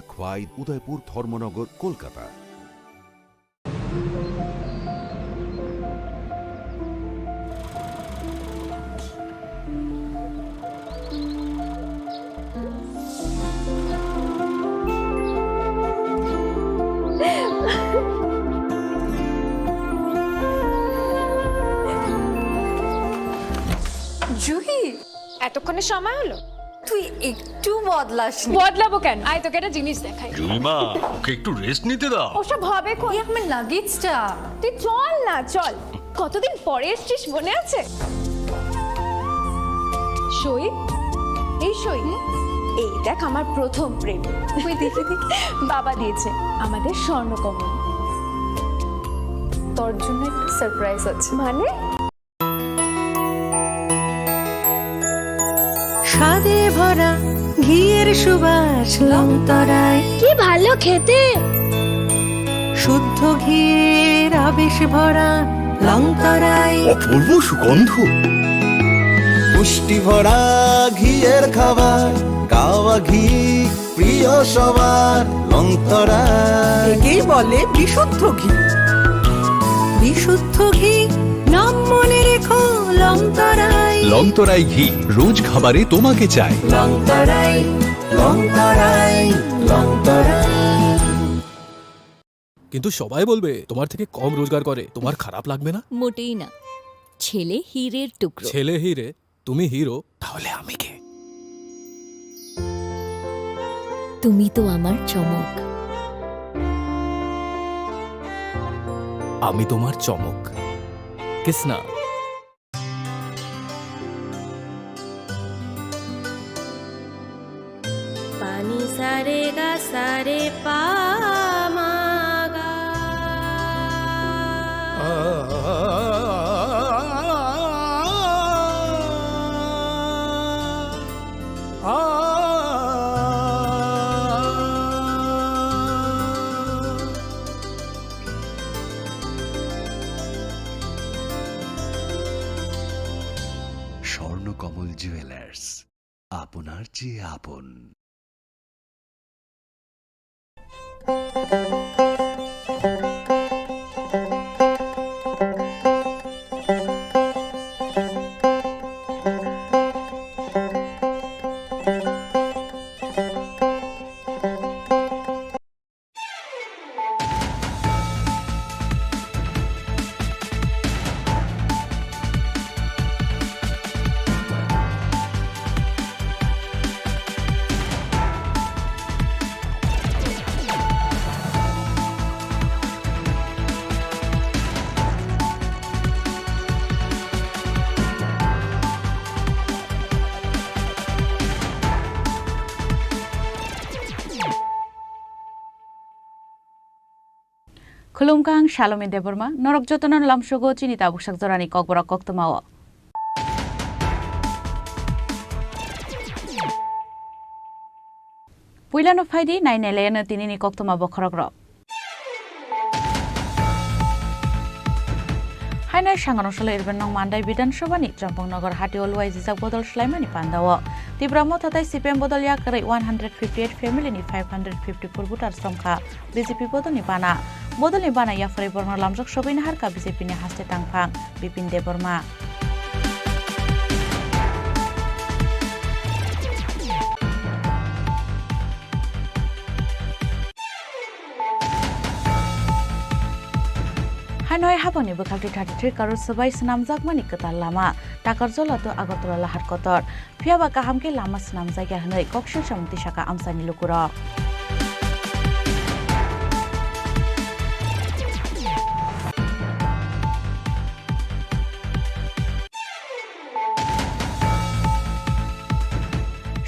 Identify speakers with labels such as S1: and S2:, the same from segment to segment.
S1: খোয়াই উদয়পুর ধর্মনগর কলকাতা।
S2: জুহি,
S3: এতক্ষণে সময় হলো?
S2: তুই একটু বদলাসনি।
S3: বদলাবো কেন? আয় তোকে একটা জিনিস দেখাই।
S4: জুইমা, ওকে একটু রেস্ট নিতে দাও।
S3: ওসব হবে কোন?
S2: এই আমার লাগেজটা।
S3: তুই চল না, চল। কতদিন পরে এসছিস, মনে আছে? সই, এই সই, এই দেখ আমার প্রথম প্রেম।
S2: তুই দেখে দেখি
S3: বাবা দিয়েছে আমাদের স্বর্ণকমল।
S2: তোর জন্য একটা সারপ্রাইজ আছে।
S3: মানে?
S5: স্বাদে ভরা ঘিয়ের সুবাস লংতরায়,
S3: কি ভালো খেতে।
S5: শুদ্ধ ঘিয়ের আবেশ ভরা লংতরায়,
S6: অপূর্ব সুগন্ধ, পুষ্টি ভরা ঘিয়ের খাবার, গাওয়া ঘি প্রিয় সবার লংতরা।
S5: একেই বলে বিশুদ্ধ ঘি। বিশুদ্ধ ঘি নাম মনে রেখো লংতরায়।
S7: লংতরাই ঘি রোজ খাবারে তোমাকে চাই।
S5: লংতরায়, লংতরায়, লংতরায়।
S8: কিন্তু সবাই বলবে তোমার থেকে কম রোজগার করে, তোমার খারাপ লাগবে না?
S9: মোটেই না। ছেলে হীরের টুকরো।
S8: ছেলে হিরে, তুমি হিরো, তাহলে আমি কে?
S9: তুমি তো আমার চমক।
S8: আমি তোমার চমক। কিসনা?
S9: পানি সারে গা সারে পা মা গা।
S1: স্বর্ণকমল জুয়েলার্স, আপনার চেয়ে আপন।
S10: Khulumkang Shalome Deborma, Norok Jotonon Lamshogo, Chinita Bushak Zorani Kokborok Koktomawa. Puilano Faidi, 9 Elena Tinini Koktoma Bokorogro. Hainai Shanganoshala Irbenong Mandai Bidan Shobani, Jampong Nogor Hati always is a bodol Schleimani Pandawa. Tibramo Tatai Sipem Bodolia Kare 158 family ni 554 voters from Ka, BJP Bodoni Bana. Bodoni Bana Yafre Borno Lamjok Shobin Harka BJP ni Haste Tangpang, Bipin Deborma. Hanoi Haboni Bukalti 33 Karur Sabai Snamzak Mani Katal Lama, Takarzola to Agotola Lahar Kotor, Piaba Kahamke Lama Snamzaka Hanoi, Kokshu Shamuti Shaka Amsani Lukura.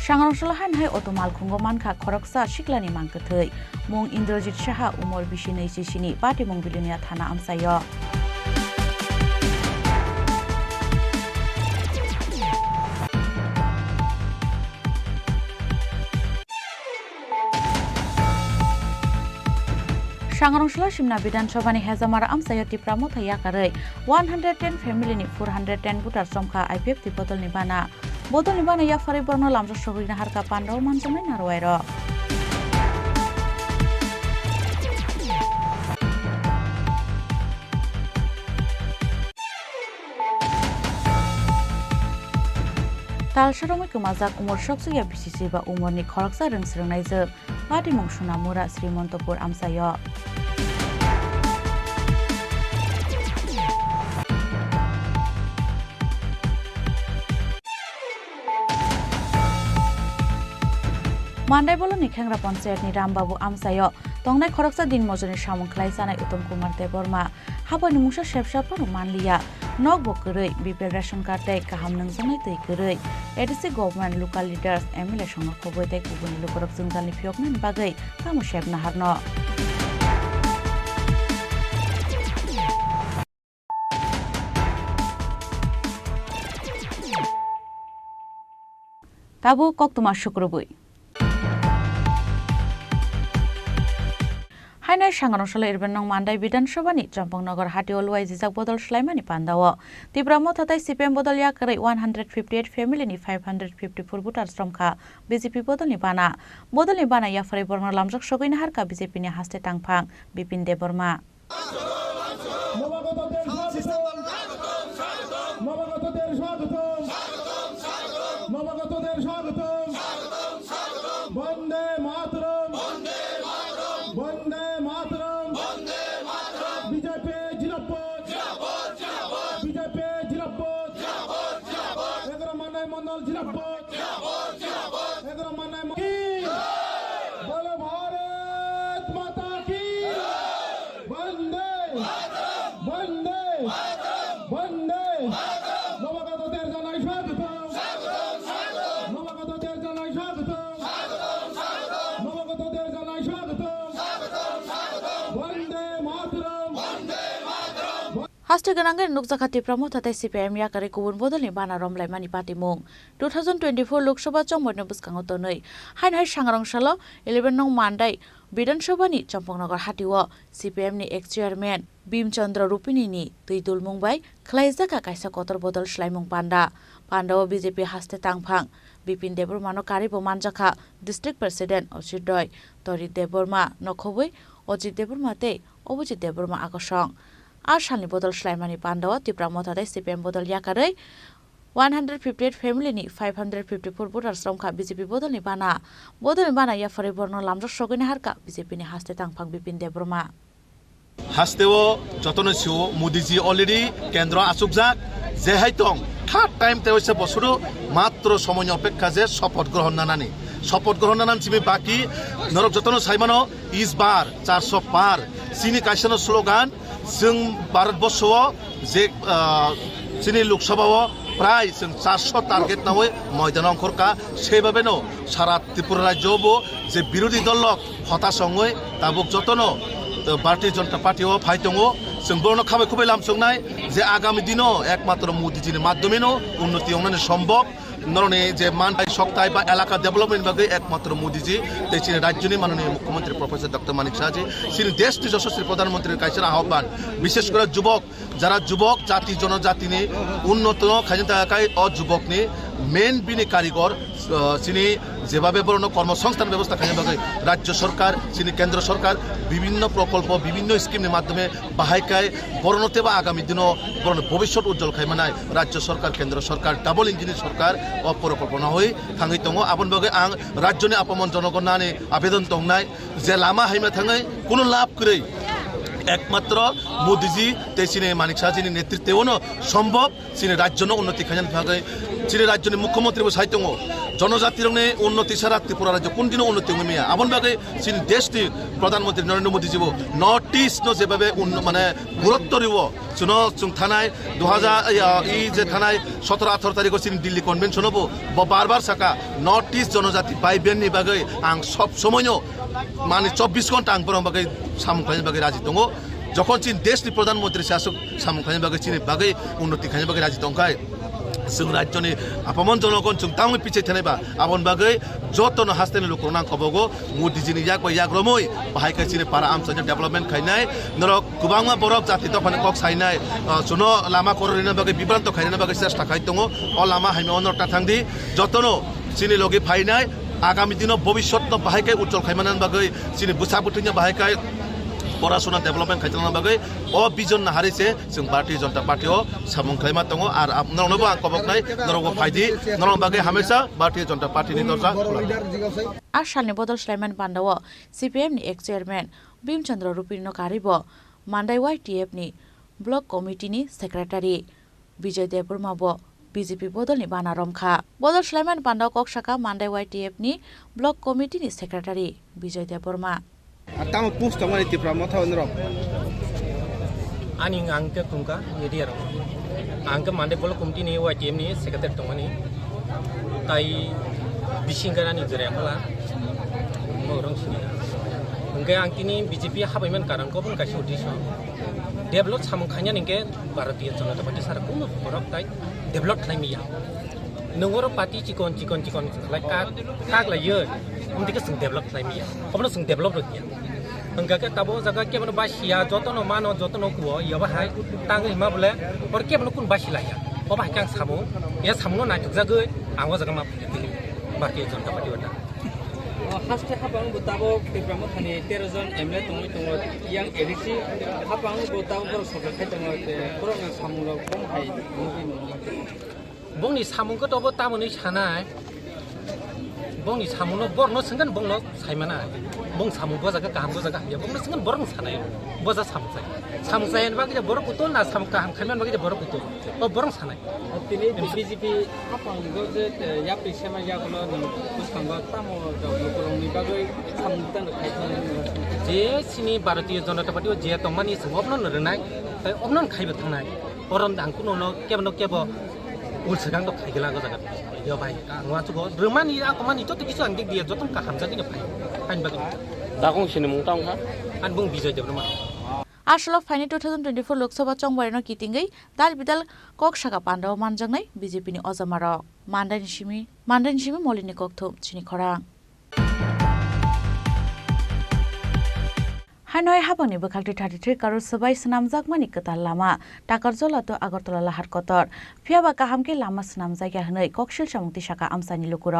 S10: Shanganosolahan hai otomal khungoman kha khoroksa shiklani mangkathai mung Indrajit Shaha umor bishinai sishini pati mung bilunia thana amsayo Shanganosla Shimna Bidan Shobani Hazamara Amsayo Tipramo Thayakarai 110 family ni 410 butar somkha IPF ti botol ni bana Bodol ni bana ya fari borno lamjo shohina harka pandau manjamai narwairo Talsharomai kumajak umur soksuya bisisi ba umurni khoroksa rongsrongnaijak Badimung Sunamura Srimontopuर amsayo. Mandai boloni khengra panchayatni Rambabu amsayo tongnai khoroksa din mojoni samung khlaijana Uttam Kumar Deborma habani mungsa shepshapanu manliya nokbo koroi bipel ration card tai kaham nangjanai tei koroi ADC government local leaders MLA songo khoboi tai kubuni lokorok jungjalni phiyoknani bagai kamu shepna harno Tabu koktuma shukrubui Hainai Sanganosala Irbenong Mandai Bidanshabani Champangnagar Hatiol Waizak Bodol Shlaimani Pandawa Tripura Mothatai CPM Bodol Yakare 158 family ni 554 butar stromkha BJP Bodol ni Bana Bodol ni Bana Yafare Borma Lamjak Shogoin Harka BJP ni Haste Tangphang Bipin Deborma Haste ganangger nukjaka Tripura Mothatai CPM yakare kubun bodolni bana romlaimani patimung 2024 Lok Sabha chongmorni buskango tonoi hainhai sangrongshalo 11 nong Mandai Bidan Sabhani Champangnagar Hatiwo CPM ni ex chairman Bim Chandra Rupini ni tuidul mungbai khlaijaka kaisa kotor bodol shlaimung panda Pandawa BJP Haste Tangphang Bipin Deborma no karibo manjaka district president Ojit Doi Tori Deborma no khoboi Ojit Deborma te Obojit Deborma akosong Ar salni bodol shlaimani Pandawa Tripura Mothatai CPM bodol yakare 158 family ni 554 butar stromkha BJP bodol ni bana yafare borno lamjak shogini harka BJP ni Haste Tangphang Bipin Deborma
S6: Hasteo jotono siu Modiji already kendra asukjak je haitong third time te hoise bosuru matro somoy opekha je shopot grohon nanani shopot grohon nanan chimi baki norok jotono saimano isbar 400 par chini kaisano slogan जों भारत बर्षआव जे चीनी लोकसभाव प्राय जों 400 target नावै मैदान अंखरका सेबाबेनो सारा त्रिपुरा राज्यआवबो जे बिरोधी दलक हताशङै Tabuk जतनो Bharatiya Janata पार्टीआव फाइदङो जों बरनो खाबाय खुबाय लामसंनाय जे आगामी दिनो एकमात्र मोदीजीनि माध्यमेनो उन्नति अंनानै सम्भव नरने जे मानबाय सकताय बा एलाका डेभलपमेंट बागै एकमात्र मोदीजी तेचिनि राज्यनि माननीय मुख्यमंत्री प्रोफेसर डॉक्टर मानिक शाहजी सिनि देशनि यशस्वी प्रधानमंत्री कायसेर आह्वान विशेष करे युवक যারা যুবক জাতি জনজাতিनि উন্নত খাইनो थाखाय अ যুবकनि मेन बिनि कारिगर सिनि जेभाबे बरनो कर्मसंस्थान व्यवस्था खाइनो बागै राज्य सरकार सिनि केंद्र सरकार বিভিন্ন प्रकल्प বিভিন্ন स्कीमनि माध्यमे बाहायखाय बरनोतेबा आगामी दिनो बरनो भविष्यत उज्जवल खाइमानाय राज्य सरकार केंद्र सरकार डाबल इंजिनि सरकार अ परिकल्पना होय थाङै दङ आबन बागै आं राज्यनि आपमन जनगणनानि आवेदन दंनाय जे लामा हाइमा थाङै कुनो लाभ करै एकमात्र मोदीजी तेसिने मानिक शाहजीनि नेतृत्वेनो सम्भव सिने राज्यनो उन्नति खाइनो थाखाय सिने राज्यनि मुख्यमंत्रीबो साहित्यङो जनजातिरनि उन्नति सारा त्रिपुरा राज्य कोन दिनो उन्नति मिया आबन बागै सिने देशनि प्रधानमंत्री नरेंद्र मोदीजीबो नॉर्थ ईस्ट नो जेबाबे माने गुरुत्व रिवो सुनो जों थानाय 2000 इ जे थानाय 17 18 तारिखआव सिने दिल्ली कन्वेन्शनबो बार बार साका नॉर्थ ईस्ट जनजाति बाय बेननि बागै आं सब समयनो माने 24 घन्टा आं बरं बागै सामुखाइनो बागै राजि दङ যখন চীন देशनि प्रधानमंत्री शासक सामुखाइनो बागै चीन बागै उन्नति खाइनो बागै राजि दंखाय जों राज्यनि आपमन जनगण जों तांनि पिछे थानायबा आबन बागै जतन हास्तेनि लोक नां खबगो मोदीजीनि याक याग्रमै बाहायखाय चीन पारा आमसानि डेभलपमेंट खाइनाय नरक गोबांमा बरक जाति दफानि कक साइनाय जुनो लामा कररिनो बागै बिब्रान्त खाइनो बागै चेष्टा खाइ दङ अ लामा हाइमे अनरता थांदि जतन चीनि लगे फाइनाय आगामी दिनाव भविष्यत बाहायखाय उज्जवल खाइमानान बागै चीनि बुसा बुथिनि बाहायखाय পড়াশোনা ডেভেলপমেন্ট খাইতলাंगना बागै अ बिजन नाहारिसे जों भारतीय जनता पार्टीआव सामुं खालामना दङ आरो नरनोबो आं कबकनाय नरनोबो फायदि नरन बागै हमेशा भारतीय जनता पार्टीनि दरजा
S10: आसालनि बदल स्लाइमान बान्दाव CPM नि एक्स चेयरमैन भीमचंद्र रुपिनो कारिबो मान्दाय YTF नि ब्लक कमिटिनि सेक्रेटारि विजय देवबर्माबो BJP बदलनि बाना रमखा बदल स्लाइमान बान्दाव कक्साका मान्दाय YTF नि block कमिटिनि secretary Vijay Debbarma
S11: Tama post tama ni Tripura mo thawon ro.
S12: Ani angke tungka yedi aro. Angke mande bolo komiti ni YTM ni secretary tongani. Tai bisingara ni jere kala. Morong sini. Angke angkini BJP habaiman karang ko pun kasih udiso. Develop samung khanya ningke Bharatiya Janata Party sar kuno borok tai develop thaimiya. Nungoro party cikon like kag la ye. Umtika sing develop thaimiya. Obno sing develop rokia. Angka ke tabo jaga ke mano basia jotono mano jotono kuo ya bahai tang hima bole or ke mano kun basi laya o bah kang samu ya samu na tuk jaga angwa jaga ma pili Bharatiya Janata Party wata haste habang butabo Tripura mo thani 13 jon MLA tongo yang edisi habang butabo bor sobe khai tongo bor na samu ro kom hai bongni samu ko tobo tamoni sanai bongni samu no bor no senggan bong no saimana bong samu boza ka kaham boza ka ya bong sengan borong sanai boza samu sai ba ke borok utol na samu kaham khaman ba ke borok utol o borong sanai tini BJP apang goje ya pisema ya kono kusangba tamo jokorong ni bagoi samu tan khai je sini Bharatiya Janata Party o je tomani sangopno nrenai tai omnon khaiba thangnai oron dangkuno no kebno kebo ulsegang do khaigela go jaga yo bai angwa chugo rumani akomani to kisu angdik dia jotom ka hamja dine pai pain bagi Dakong sini mungtang ha an bung Bijay Debrama
S10: आसलो फाइने 2024 लोकसभा चंगबारनो कितिंगै दाल Bidal कक्साका पान्डाव मानजांनाय BJP नि अजमार मान्दानि सिमी मलिनि कक्थु चिनि खरां हानय हाबानि बखालति 33 करोड़ सबाय सनामजाकमानि कताल लामा टाकारजला तो आगरतला लाहार Qatar फियाबा काहामके Lama सनामजाया हनै कक्सिल सामुक्ति शाखा आमसानि लुकुर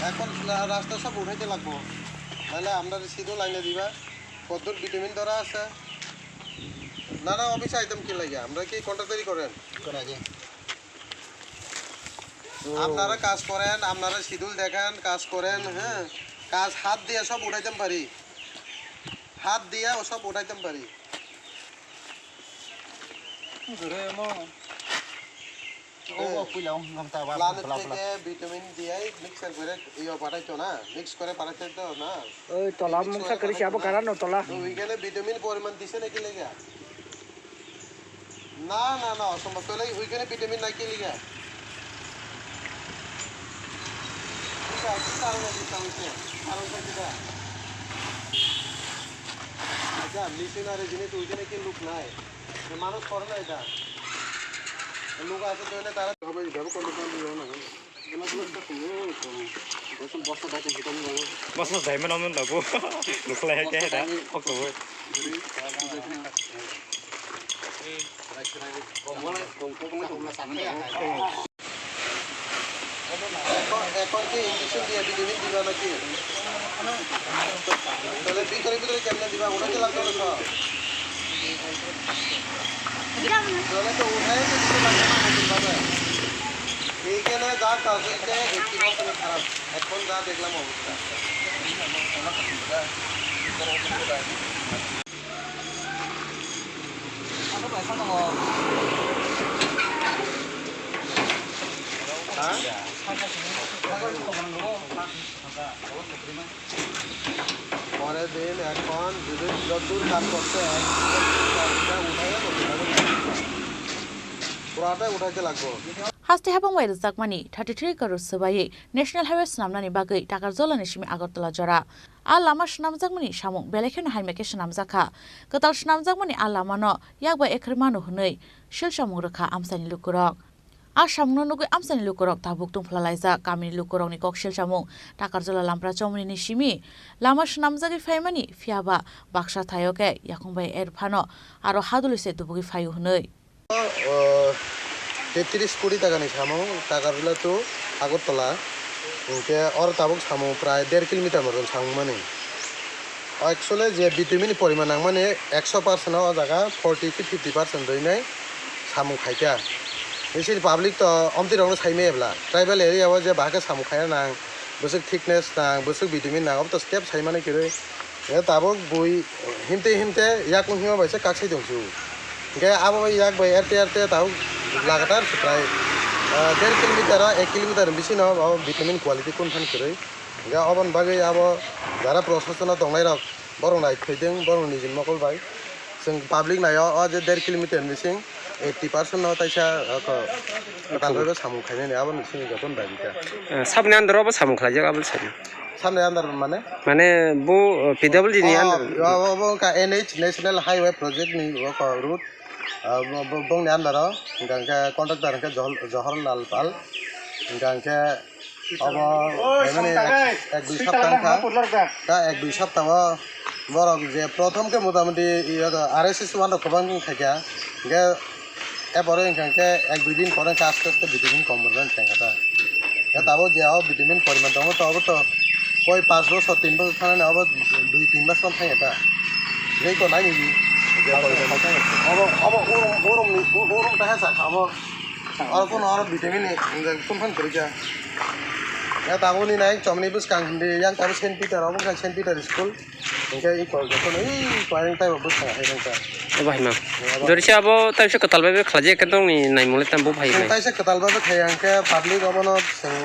S11: এখন রাস্তা সব উঠাইতে লাগবো নাহলে আমরা সিধু লাইনে দিবা কদ্দুর ভিটামিন ধরা আছে নানা অফিস আইটেম কি লাগে আমরা কি কন্ট্রাক্টরি করেন আপনারা কাজ করেন আপনারা শিডিউল দেখেন কাজ করেন হ্যাঁ কাজ হাত দিয়ে সব উঠাইতে পারি হাত দিয়ে সব উঠাইতে পারি ভিটামিন দিয়ে মিক্সার করে পাঠাইতো না মিক্স করে পাঠাইতো তো না ওই তলা মুখা করে যাবো কারণ তলা ওইখানে ভিটামিন পরিমাণ দিছে নাকি লেগে না না না অসম্ভব তাহলে ওইখানে ভিটামিন নাকি লেগে আচ্ছা মিশনারি জিনিস ওইখানে কি লোক নাই মানুষ করে না এটা লোক আছে তো তারা হবে এইভাবে করলে
S12: Bosno diamond on lagu look like that okay
S11: এখন কি ইনজেকশন দিয়ে ভিটামিন দিবা নাকি তাহলে ভিতরে কেমনে দিবা ওটাকে লাগবে না তাহলে তো উঠাই দিতে লাগবে না নতুনভাবে এইখানে যা কাজ হয়েছে 80% খারাপ এখন যা দেখলাম অবস্থা দিন এখন যদি যতদূর কাজ করতে পুরাটাই উঠাইতে লাগবো
S10: হাস্তে হাবাং Y জাকমানি 33 crore sebai national highway snamnani bagai takar jolani simi agartala jora a lama snamjakmani samung belekhen haimeke snamjaka katal snamjakmani a lama no yakba ekrmanu hunei shil samung rakha amsani lukurok a samungno nugui amsani lukurok tabuk tungflalaija kamini lukurokni kok shil samung takar jola lampra chomni ni simi lama snamjagi faimani fiaba baksa thayoke yakungbai erphano aro hadulise dubugi fayu hunei
S11: 33 কোটি টাকা নি সামু টাকাগুলো তো আগরতলা ওকে আর তাবক সামু প্রায় 1.5 kilometre মতন সামু মানে actually যে vitamin পরিমাণ মানে 100% ও জায়গা 40 to 50% দই নাই সামু খাইতা বেশি পাবলিক তো অমতি রং সাইমে এবলা ট্রাইবাল এরিয়াও যে বাকে সামু খায়া না বসে থিকনেস না বসে ভিটামিন না তো স্টেপ সাইমানে করে এ তাবক বই হিনতে হিনতে ইয়াক হিমা বাইছে কাছে দংছু গে আবো ইয়াক বাই এরতে তাও লাগাতার প্রায় 1.5 কিলোমিটার 1 কিলোমিটার বেশি না ভিটামিন কোয়ালিটি কোনখান করে গে অবন বাগে আবো যারা প্রশাসনা দংলাই রক বরং নাই ফেদों বরং নিজে মকল বাই जों পাবলিক নাও অ যে 1.5 কিলোমিটার মিসিং 80% না তাইসা তালবে সামু খাইনে আবো নিসিং যতন বাগিটা
S12: সামনে আন্দারও সামু খাইজা আবল সাইন
S11: সামনে আন্দার
S12: মানে বো পিডব্লিউডি নি আন্দার
S11: ও কা এনএইচ ন্যাশনাল হাইওয়ে প্রজেক্ট নি ও root bong nian daro gangke kontraktor ke Jawaharlal Pal gangke abo emane ek dui saptah ka ek dui saptah borok je prothom ke motamoti RSS 1 khobang thakya ge ebore gangke ek dui din pore ka aste aste vitamin komborban thangata ya tabo je abo vitamin poriman dong to abo to koi 5 বছর 3 বছর থানে abo 2-3 মাস thangeta ei ko nai ni ওরম দেখা যায় খাবো আর কোনো আর vitamin কোনখান করে যা তাবনি নাই চমনি বুস কাংদি ইয়াং তাবো সেন্ট পিটার অবং সেন্ট পিটার স্কুল ওকে এই কল যখন এই কয়েন টাইম বুস খাইনটা
S12: ভাই মা দরিসা আবো তাইসে কতালবাবে খাজে একদম নাই মলে তাম বো ভাই
S11: তাইসে কতালবাবে খাইয়াংকে পাবলিক অবন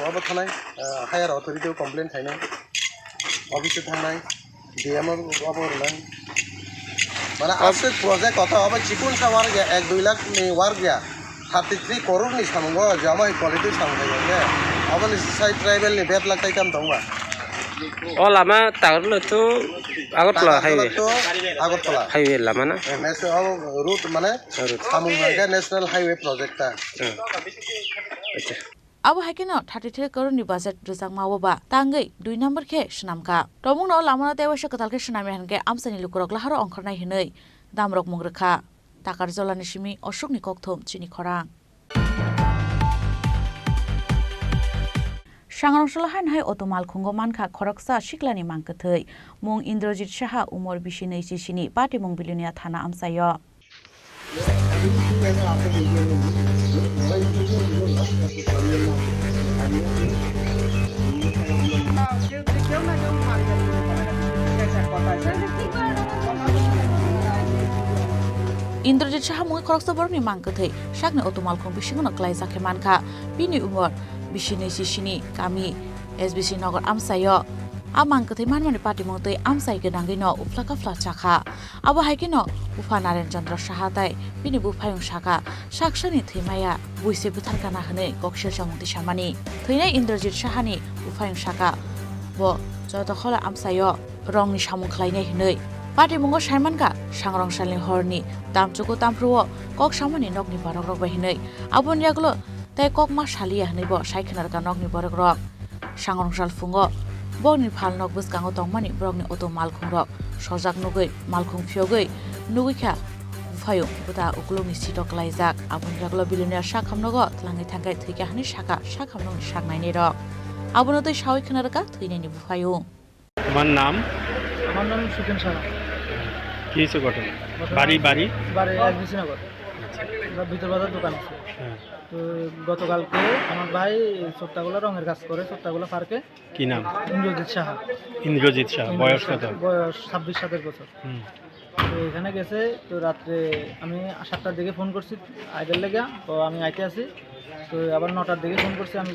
S11: অব থানাই হায়ার অথরিটি কমপ্লেন খাইনাই অফিসে থানাই ডিএম অবর নাই মানে আছে প্রজেক্ট কত হবে চিকুন সাওয়ার 1-2 লাখ নি ওয়ার গিয়া 33 crore ni samungo jamai quality samgai ge abani sai tribal ni 1.5 lakh taikam dongba
S12: o lama tagarlo to agotla highway lama na
S11: national route mane samungo ge national highway project ta
S12: acha
S10: abo hakeno 33 crore ni budget rizang mawoba tangai 2 number ke shnamka tomung no lamana tewasha katalke shnami hanke amsani lukurok laharo ongkharnai hinei damrok mungrekha takar jolani simi osokni kokthom chini khorang Sangrongshalahan hai otomal khungo mankha khoroksa shiklani mangkathei mung Indrajit Saha umor 29 sini pati mung bilunia thana amsayo Indrajit Saha mung khoroksa borni mangkathei sakni otomal khung bisingono klaisa khe mankha bini umor 29 sini kami SBC Nogor amsayo amang kathai manmani party mongtei amsai gedangai no uflaka flachakha abo haikino ufa Naren Chandra Saha tai bini bu phayung saka saksani thimaya buise butharkana hne kokshel samungti samani theinai Indrajit Saha ni uphayung saka bo joto khola amsayo rongni samung khlainai hnei party mongo saimanka sangrongsalni horni tamchuko tampruo kok samani nokni barok rok bai hnei abon yaklo tai kok ma salia hneibo saikhanar ka nokni borok rok sangrongsal fungo boni phal nok bus kango tongmani brokni auto malkhung rok sojak nugui malkhung phiogui nugui kha phayo buta uklungni sitok laijak abon yaklo bilunia sakhamnogo tlangai thangai thika hani saka sakhamnong saknaini rok abono tai sawi khanar ka thinaini buphayo
S12: আমার নাম
S13: সুকেন সাহা
S12: কি হয়েছে ঘটনা বাড়ি
S13: SBC নগর ভিতর বাজার দোকান আছে তো গতকালকে আমার ভাই ছোট্টাগুলো রঙের কাজ করে ছোট্টাগুলো পার্কে
S12: কি নাম
S13: ইন্দ্রজিৎ সাহা
S12: বয়স কত
S13: বয়স 26-27 বছর তো এখানে গেছে তো রাত্রে আমি 7টার দিকে ফোন করছি আইডের লেগে তো আমি আইতে আছি তো আবার 9টার দিকে ফোন করছে, আমি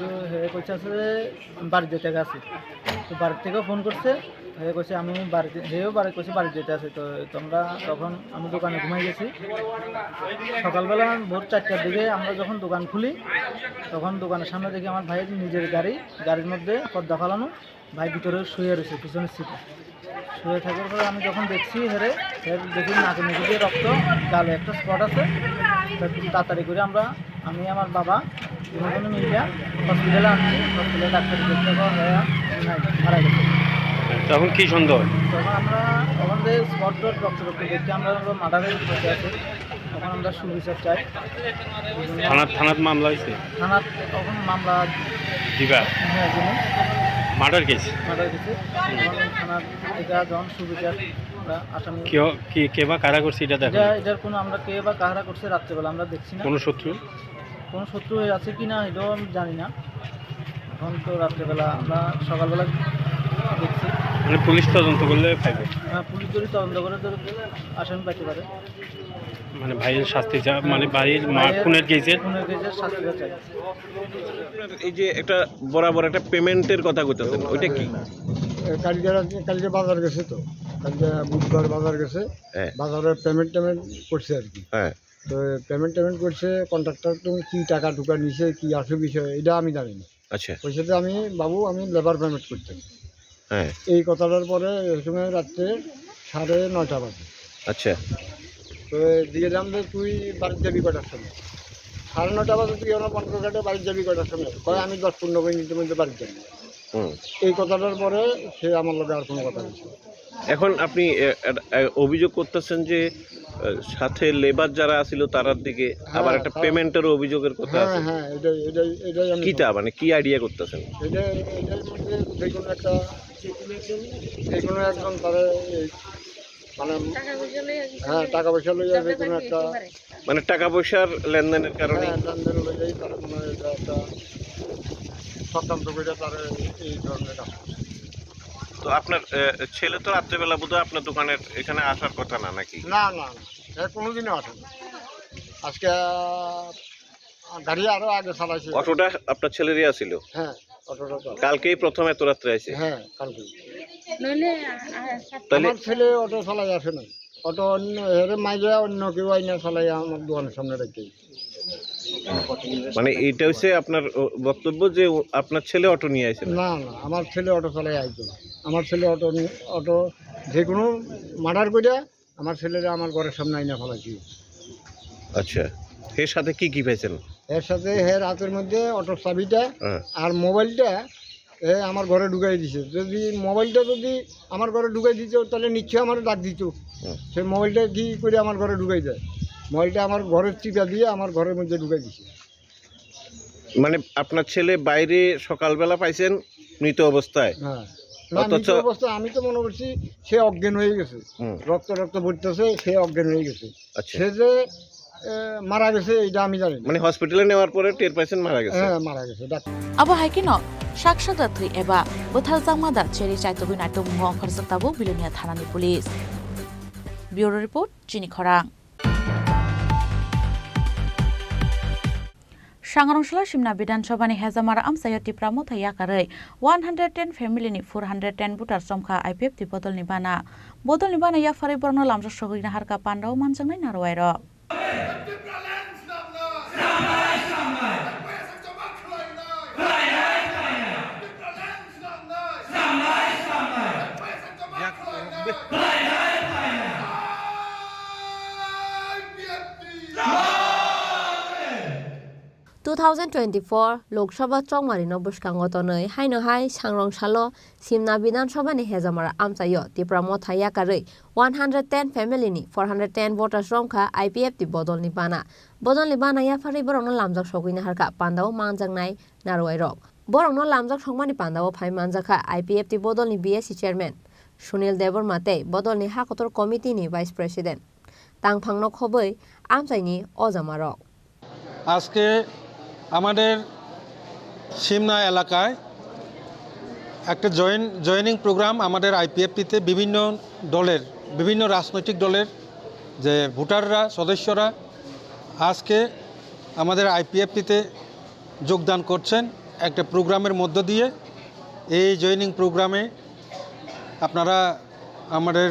S13: কইছে আছে যে বাড়ি যেতে গেছি। তো বাড়ির থেকেও ফোন করছে, কইছে আমি বাড়িতে কইছে বাড়ি যেতে আছে। তো তোমরা তখন আমি দোকানে ঘুমাই গেছি। সকালবেলা ভোর 4টার দিকে আমরা যখন দোকান খুলি, তখন দোকানের সামনে দেখি আমার ভাইয়ের নিজের গাড়ির মধ্যে পর্দা ফালানো, ভাই ভিতরে শুয়ে রয়েছে পিছনের সিটে। শুয়ে থাকার পরে আমি যখন দেখছি দেখি নাকে মুখে দিয়ে রক্ত, গালে একটা স্পট আছে। তাড়াতাড়ি করে আমি আমার বাবা দুজনে মিলে হসপিটালে আনছি। হসপিটালে ডাক্তার দেখতে মারা গেছে।
S14: তখন কি সন্দেহ?
S13: তখন যে স্পট রক্ত দেখতে আমরা মার্ডারে বসে আছি। তখন আমরা সুবিচার চাই।
S14: থানাত মামলা হয়েছে?
S13: থানাত তখন মামলা
S14: দিবা?
S13: হ্যাঁ,
S14: মার্ডার কেস?
S13: মার্ডার কেসে থানার এটা যখন সুবিচার আসামি
S14: কে বা কারা করছে এটা দেখো?
S13: এটার কোনো আমরা কে বা কারা করছে রাত্রেবেলা আমরা দেখছি না।
S14: কোনো শত্রু
S13: আছে কি না এটাও আমি জানি না। এখন তো রাত্রেবেলা আমরা সকালবেলা দেখছি।
S14: মানে পুলিশ তদন্ত করলে পাইবে?
S13: হ্যাঁ, পুলিশ যদি তদন্ত করে তো আসামি পাইতে পারে।
S14: মানে ভাইয়ের শাস্তি মানে বাড়ির খুনের কেসের
S13: শাস্তিটা চাই।
S14: এই যে একটা বরাবর একটা পেমেন্টের কথা কইতেছেন, ওইটা কি?
S11: কালকে বাজার গেছে, তো কালকে বুধবার বাজার গেছে, বাজারে পেমেন্ট করছে আর কি। তো পেমেন্ট করছে কন্ট্রাক্টর। তুমি কি টাকা ঢুকা নিছে, কি আসে বিষয় এটা আমি জানি না।
S14: আচ্ছা,
S11: ওই সাথে আমি লেবার পেমেন্ট করতাম। এই কথাটার পরে এই সময় রাত্রে 9:30 বাজে।
S14: আচ্ছা,
S11: তো দিয়ে দাম যে তুই বাড়ির যাবি কটার সময়? 9:30 বাজে তুই আমার 15 ঘন্টা বাড়ির যাবি কটার সময়? কয় আমি 10-15 মিনিটের মধ্যে বাড়ির যাবি। এই কথাটার পরে সে আমার লোক আর কোনো কথা বলছে।
S14: এখন আপনি অভিযোগ করতেছেন যে সাথে লেবার যারা আছিল তারার দিকে আবার একটা পেমেন্টের অভিযোগের কথা আছে।
S11: হ্যাঁ, এটাই আমি
S14: কিটা মানে কি আইডিয়া করতেছেন?
S11: এটার মধ্যে যে কোনো একজন তারা মানে টাকা পয়সা লইয়া যে কোনো একটা
S14: মানে টাকা পয়সার লেনদেনের কারণে
S11: লেনদেন লইয়াই তারা মনে হয় এটা একটা চক্রান্ত করে তারা এই ধরনের কাজ করছে।
S14: তো আপনার ছেলে তো রাত্রেবেলা বোধহয় আপনার দোকানের এখানে আসার কথা না নাকি?
S11: না, কোনোদিনও আসে না। আজকে গাড়ি আরো আগে চালাইছে।
S14: অটোটা আপনার ছেলেরই আছিল?
S11: হ্যাঁ, অটোটা
S14: কালকেই প্রথম এত রাত্রে আসে?
S11: হ্যাঁ, কালকে। আমার ছেলে অটো চালাই আসে না। অটো অন্য মাইলে অন্য কেউ আইনা চালাই আমার দোকানের সামনে রেখে।
S14: মানে এইটা হচ্ছে আপনার বক্তব্য যে আপনার ছেলে অটো নিয়ে আসে?
S11: না, আমার ছেলে অটো চালাই আইতো না। আমার ছেলে অটো যে কোনো মার্ডার করে আমার ছেলেরা আমার ঘরের সামনে আইনা ফেলাইছি।
S14: আচ্ছা, এর সাথে কি পাইছেন?
S11: এর সাথে হাতের মধ্যে অটোর চাবিটা আর মোবাইলটা আমার ঘরে ঢুকাই দিছে। যদি মোবাইলটা আমার ঘরে ঢুকাই দিত তাহলে নিশ্চয়ই আমার ডাক দিত। সেই মোবাইলটা কি করে আমার ঘরে ঢুকাই দেয়? মোবাইলটা আমার ঘরের টিপা দিয়ে আমার ঘরের মধ্যে ঢুকাই দিছে।
S14: মানে আপনার ছেলে বাইরে সকালবেলা পাইছেন মৃত অবস্থায়?
S11: হ্যাঁ, মৃত অবস্থায়। আমি তো মনে করছি সে অজ্ঞান হয়ে গেছে, রক্ত পড়তেছে, সে অজ্ঞান হয়ে গেছে। সে যে মারা গেছে এটা আমি জানি।
S14: মানে হসপিটালে নেওয়ার পরে টের পাইছেন মারা গেছে?
S11: হ্যাঁ, মারা গেছে।
S10: Abo haikino saksa thui eba bothal jangmada cheri chaitogui nato muho kharjatabu bilonia thanani police. Bureau report Chini Khorang. Sangarongshla Shimna Bidan Sobhani Hezamara Amsaya Tripura Mothaya Karai 110 family ni 410 butar somkha IPF ti bodol ni bana ya farai borno lamjo sohina harka pandao manjangnai narwairo.
S9: Loksaha chongmari bwskangotonoi haino hai Sangrongshalo Simna Bidan Sobhani Hezamara Amsayo Tripura Mothaya Karai 110 family ni 410 voters somkha IPF ti bodol ni bana ya farai borokno lamjak sogwini harka pandao manjaknai narwairok. Borokno lamjak songmani pandao phai manjakha IPF ti bodol ni BSC chairman Sunil Devor Mate bodol ni hakotor committee ni vice president tangphangno khoboi Amsaini ojamarok.
S15: আজকে আমাদের সিমনা এলাকায় একটা joining programme আমাদের আইপিএফটিতে বিভিন্ন রাজনৈতিক দলের যে ভোটাররা সদস্যরা আজকে আমাদের আইপিএফটিতে যোগদান করছেন একটা প্রোগ্রামের মধ্য দিয়ে। এই জয়েনিং প্রোগ্রামে আপনারা আমাদের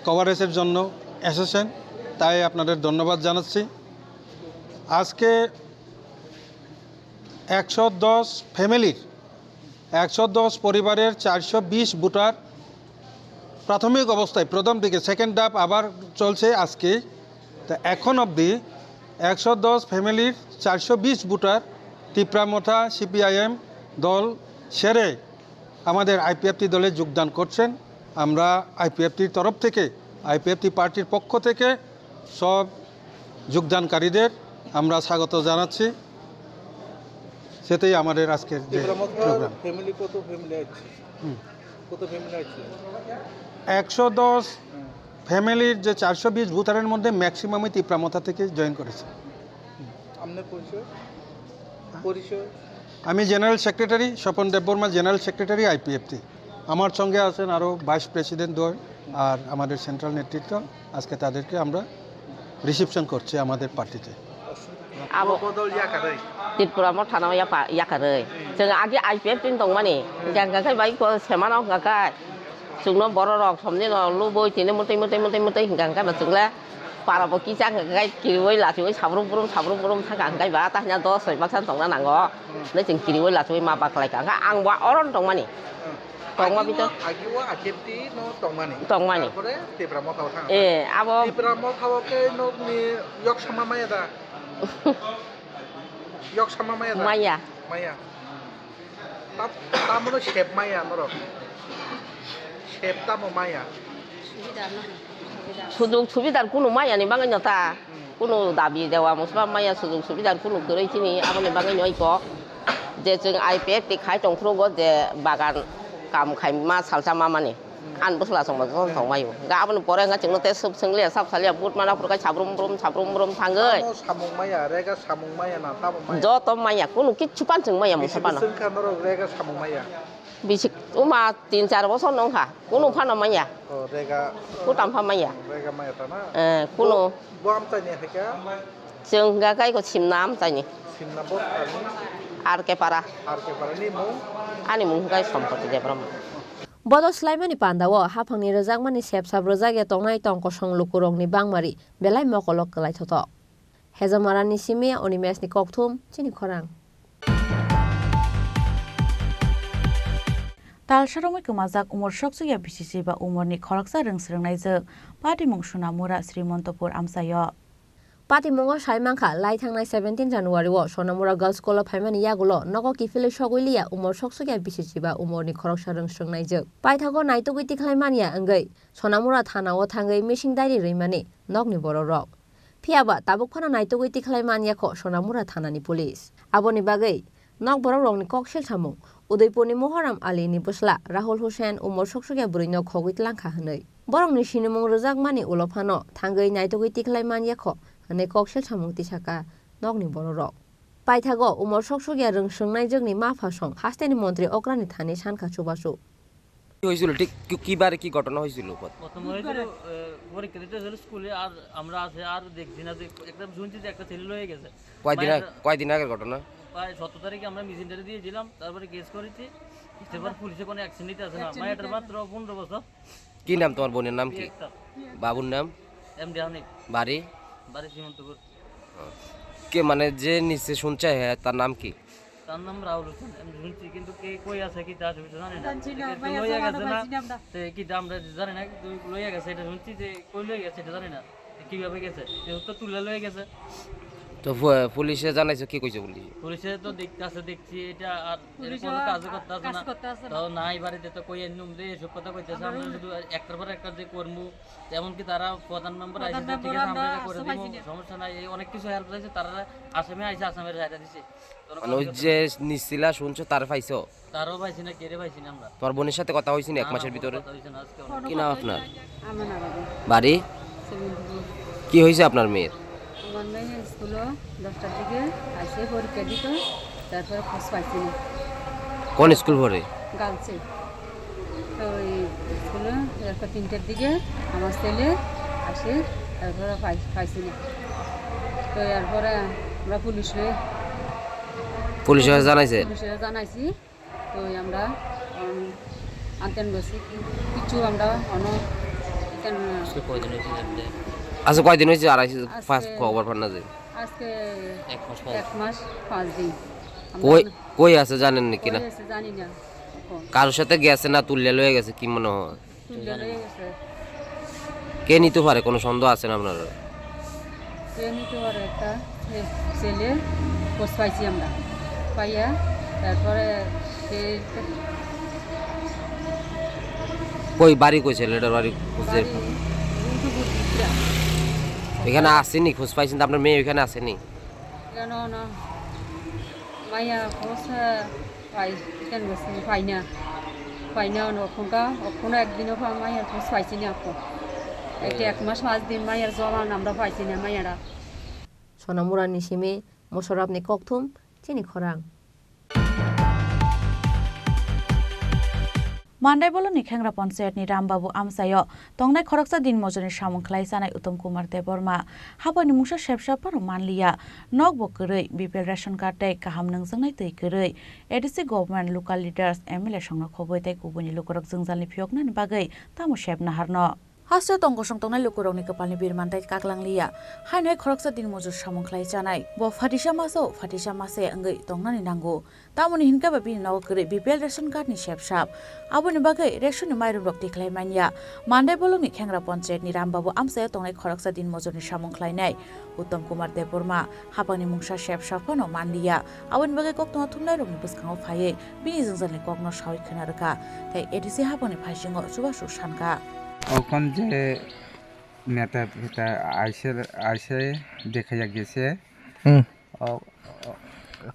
S15: কভারেজের জন্য এসেছেন, তাই আপনাদের ধন্যবাদ জানাচ্ছি। আজকে 110 ফ্যামিলির 110 পরিবারের 420 ভোটার প্রাথমিক অবস্থায় প্রথম দিকে, সেকেন্ড ধাপ আবার চলছে আজকে। তা এখন অবধি 110 ফ্যামিলির 420 ভোটার ত্রিপুরা সিপিআইএম দল সেরে আমাদের আইপিএফটি দলে যোগদান করছেন। আমরা আইপিএফটির তরফ থেকে, আইপিএফটি পার্টির পক্ষ থেকে সব যোগদানকারীদের আমরা স্বাগত জানাচ্ছি। সেটাই আমাদের আজকের যে প্রোগ্রাম। 110 ফ্যামিলির যে 420 ভোটারের মধ্যে ম্যাক্সিমামই ত্রিপুরা থেকে জয়েন করেছে। আমি general secretary, Swapan Debbarma, general secretary IPFT. আমার সঙ্গে আছেন আরও ভাইস প্রেসিডেন্ট দ্বয় আর আমাদের সেন্ট্রাল নেতৃত্ব। আজকে তাদেরকে আমরা রিসিপশন করছি আমাদের পার্টিতে।
S16: ত্রিপুরা থানাও ইয়াকারে जों आगे आइपिएफ दिन दं माने गांगाखाय बाय सेमानाव गांगाखाय जोंनो बर' रक समनि लुबोय तिने मते गांगाखाय जोंला पाराबो कि जांगाखाय किरिवै लाथिवै साब्रुम बुरुम था गांगाखाय बा ताहना 10 बाक्सान दंना नांगो नै जों किरिवै लाथिवै मा बाखलाय गांगा आं बा अरन दं माने दंमा बितर आगिवा आइपिएफटी नो दं माने ত্রিপুরা मथाव थां ए आबो ত্রিপুরা मथाव के नो नि yok sama maya da yok sama maya Maya. Tamu shape Maya noro. Shape tamu Maya. Sudung subidan kuno Maya ni bangan nyata. Kuno dabi dewa musba Maya sudung subidan kuno gerai sini apa ni bangan nyoi ko. Je jeng IPF ti khai tong pro go je bagan kam khai ma salsa mama ni. An busla song song mayu. Ga apa ni pore nga jeng no te sub senglia sap salia but mana pur kai sabrum brum thangai.
S11: Samung Maya rega samung Maya na tamu Maya.
S16: Jo to Maya kuno ki chupan jeng Maya musba na.
S11: Sengkan noro rega samung Maya.
S16: Bisik uma 3-4 boson nong ha. Kuno phana Maya.
S11: Oh rega.
S16: Ku tampa Maya.
S11: Rega Maya tana.
S16: Kuno.
S11: Buam tanya heka.
S16: Jeng ga kai ko simnam tanya.
S11: Simnam bot ani.
S16: Arke para
S11: ni mo.
S16: Ani mung kai sampati de brama.
S9: Bodo Slaimani Pandawo, Hapangni Razangmani Sepsab Rozage Tongai Tonko Song Lukurong ni Bangmari, Belai Mokolok Kalai Toto. Hezamarani Simia Onimes ni Koktum, Chini Khorang.
S10: Talsharomai kumazak umur shoksuya bisisi ba umurni kholaksa rengsrengnaijo pati mungsuna mura Srimontopuр amsayo.
S9: Pati mongo saimangkha lai thangnai 17 January wo Sonamura Girls School of Haimani yagulo nogo kifile shoguilia umur shoksuya bisisi ba umurni kholaksa rengsrengnaijo. Paithago naitugiti khlaimania angai Sonamura thanawo thangai missing diary reimani nogni boro rok. Phiaba tabuk phana naitugiti khlaimania kho Sonamura thanani police. Aboni bagai nok boro rokni kokshel samung Udaipurni Moharam Ali ni busla Rahul Hussain umur shoksuya burino khogit langkha hanai. Borongni sinimung rozakmani ulofano thangai naitugiti khlaimania kho ane kokshel samung tisaka nogni boro rok. Paithago umur shoksuya rengsrengnai jogni mafasong hasteni মন্ত্রী অগ্রানি Thani সানখা চুবাসু
S17: হয়েছিল ঠিক কিবারে কি ঘটনা হয়েছিল
S18: প্রথমে হয়েছিল পরীক্ষা দিতে হলো স্কুলে আর আমরা আছে আর দেখছি না যে একটা শুনছি যে একটা ছেলে লয়ে গেছে
S17: কয়দিন আগের ঘটনা
S18: প্রায় 17 তারিখে আমরা মিসিনটারে দিয়েছিলাম তারপরে কেস করেছি এবার পুলিশে কোনো অ্যাকশন নিতে আসে না মায়ের মাত্র 15 বছর
S17: কি নাম তোমার বোনের নাম কি বাবুর নাম
S18: এমডি হানিফ
S17: বাড়ি
S18: সীমান্তপুর
S17: কে মানে যে নিচে শুনছে হ্যাঁ তার নাম কি
S18: তার নাম রাহুল হোসেন আমি শুনছি কিন্তু কে কই আছে কি তা জানি না লইয়া গেছে না কি আমরা জানি না লইয়া গেছে এটা শুনছি যে কই লইয়া গেছে এটা জানি না কিভাবে গেছে তো তুলে লইয়া গেছে
S17: তো পুলিশে জানাইছো কি কইছে
S18: পুলিশে তো দেখছি এটা আর কোনো কাজ করতেছে না তো নাই বাড়িতে তো কই এনুম রে এসব কথা কইতেছে আমরা শুধু একটার পর একটা যে করমু এমনকি তারা প্রধান মেম্বার আইছে ঠিক আছে আমরা করে দিব সমস্যা নাই অনেক কিছু হেল্প চাইছে তারা আসামে আইছে আসামের জায়গা দিছে
S17: মানে ওই যে নিছিলা শুনছো তার পাইছো
S18: তারও পাইছি না কেড়ে পাইছি না আমরা
S17: তোর বোনের সাথে কথা হইছে না এক মাসের ভিতরে কি নাম আপনার বাড়ি কি হইছে আপনার মেয়ের
S19: স্কুলে 10টার দিকে আসে পরীক্ষা দিত তারপরে খোঁজ পাইছি না
S17: কোন স্কুল পড়ে
S19: গার্লসে তো ওই স্কুলে তারপর 3টার দিকে আমার ছেলে আসে তারপরে পাইছি না তো এরপরে আমরা পুলিশে
S17: পুলিশের কাছে জানাইছে
S19: পুলিশের জানাইছি তো আমরা আনতেন গেছি কিছু আমরা
S17: আচ্ছা কয়দিন হয়েছে আর ফার্স্ট খবর পান না যে
S19: আজকে 1 মাস 5 দিন
S17: কই আছে জানেন নাকি না
S19: জানি না
S17: কারোর সাথে গেছে না তুললে লয়ে গেছে কি মনে হয়
S19: তুললে লয়ে গেছে
S17: কে নিতে পারে কোনো সন্দেহ আছে না আপনার
S19: কে নিতে পারে একটা ছেলে পোস্ট পাইছি আমরা পাইয়া তারপরে সে
S17: কই বাড়ি কই ছেলেটার বাড়ি খুঁজে এখানে আসেনি খোঁজ পাইছেন আপনার মেয়ে এখানে আসেনি
S19: কেন না মাইয়া খোঁজ পাই কেন গেছি পাই না ওখানে একদিনও মাইয়ার খোঁজ পাইছি না এখন একটা 1 মাস 5 দিন মাইয়ার জবান আমরা পাইছি না মাইয়ারা
S9: সোনামুরানি সিমে মোশাররফনি ককথুম চিনি খরাং
S10: मान्दाय बलनि खेंग्रा पन्चायतनि रामबाबु आमसायो तंनाय खरकसा दिन मजनि सामुंख्लाय जानाय उत्तम कुमार देबरमा हाबानि मुंसा शेबसाफार मानलिया नक बकरै बिपिएल रेशन कार्ड तै काहाम नंजोंनाय तै करै ADC government local lidars MLA संनो खबै तै गुबुनि लोकरक जोंजालनि फियकनानि बागै तामु शेबना हारनो हास्य तंगसं तंनाय लोकरकनि कपालनि बिरमानताय काकलांलिया हायनाय खरकसा दिन मजु सामुंख्लाय जानाय ब फाटिसा मासे अंगै तंनानि नांगौ तामुनि हिनका बाबि नगरै बिपिएल रेशन कार्डनि शेबसाब आबुनि बागै रेशननि माइरं रक देखलाय मानिया मान्दाय बलनि खेंग्रा पन्चायतनि रामबाबु आमसाया तंनाय खरकसा दिन मजुनि सामुंख्लायनाय उत्तम कुमार देबरमा हाबानि मुंसा शेबसाबफोरनो मानलिया आबुनि बागै कक्तमा थुनलाय रंनि बुसखाङाव फायै बिनि जोंजालनि ककनो सावै खोनारका ताय एडिसि हाबानि फाइसिङाव सुबासु सानका
S20: এখন যে নেতা এটা আইসে দেখাইয়া গেছে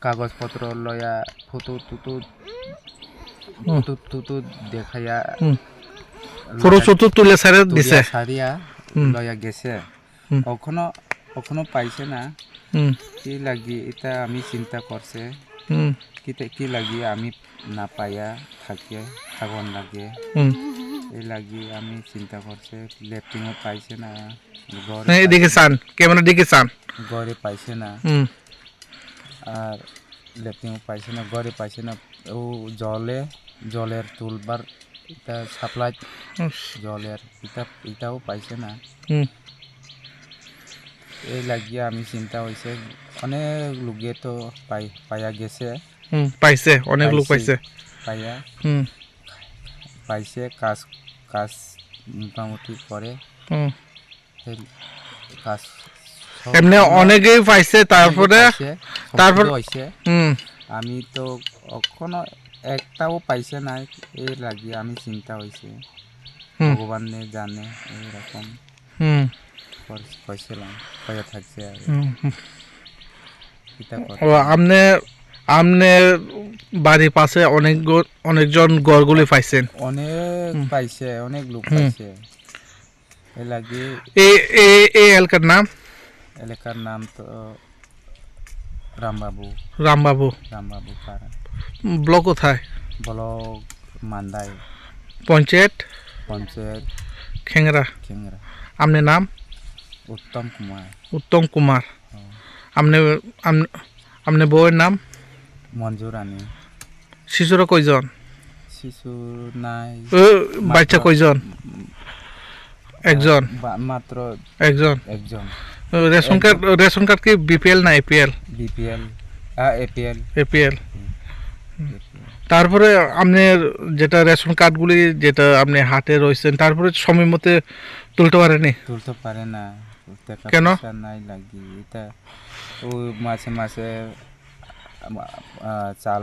S20: কাগজপত্র লয়া ফটো টুতু দেখাইয়া
S15: ফটো তুলে দিছে
S20: সারিয়া লয়া গেছে ওখানে পাইছে না কি লাগি এটা আমি চিন্তা করছে কি লাগি আমি না পাইয়া থাকুন লাগে এই লাগি আমি চিন্তা করছে ল্যাপটিংও পাইছে না
S15: এদিকে চান ক্যামেরা দিকে চান
S20: ঘরে পাইছে না আর ল্যাপটিংও পাইছে না ঘরে পাইছে না ও জলের তুলবার এটা সাপ্লাই জলের এটাও পাইছে না এই লাগি আমি চিন্তা হয়েছে অনেক লোকে তো পাইয়া গেছে
S15: পাইছে অনেক লোক পাইছে
S20: পাইছে কাজ মোটামুটি করে কাজ
S15: এমনি অনেকেই পাইছে তারপরে
S20: হয়েছে আমি তো কখনো একটাও পাইছে না এই লাগি আমি চিন্তা হয়েছে ভগবানে জানে এরকম কইছিলাম কয়ে থাকছে
S15: আমনে বাড়ির পাশে অনেকজন গড়গুলি পাইছেন
S20: অনেক লোক পাইছে এই লাগি
S15: এই এলাকার নাম
S20: তো রামবাবু পাড়া
S15: ব্লক কোথায়
S20: ব্লক মান্দাই
S15: পঞ্চায়েত খেংরা আপনার নাম উত্তম কুমার আপনার বউয়ের নাম
S20: মঞ্জু রানী
S15: শিশুরা কয়জন
S20: শিশু নাই
S15: বাচ্চা কয়জন একজন
S20: মাত্র
S15: একজন রেশন কার্ড কি বিপিএল না এপিএল তারপরে আপনার যেটা রেশন কার্ডগুলি যেটা আপনি হাতে রয়েছেন তারপরে সময় মতো তুলতে পারে
S20: না
S15: কেন
S20: নাই লাগি এটা ও মাসে চাল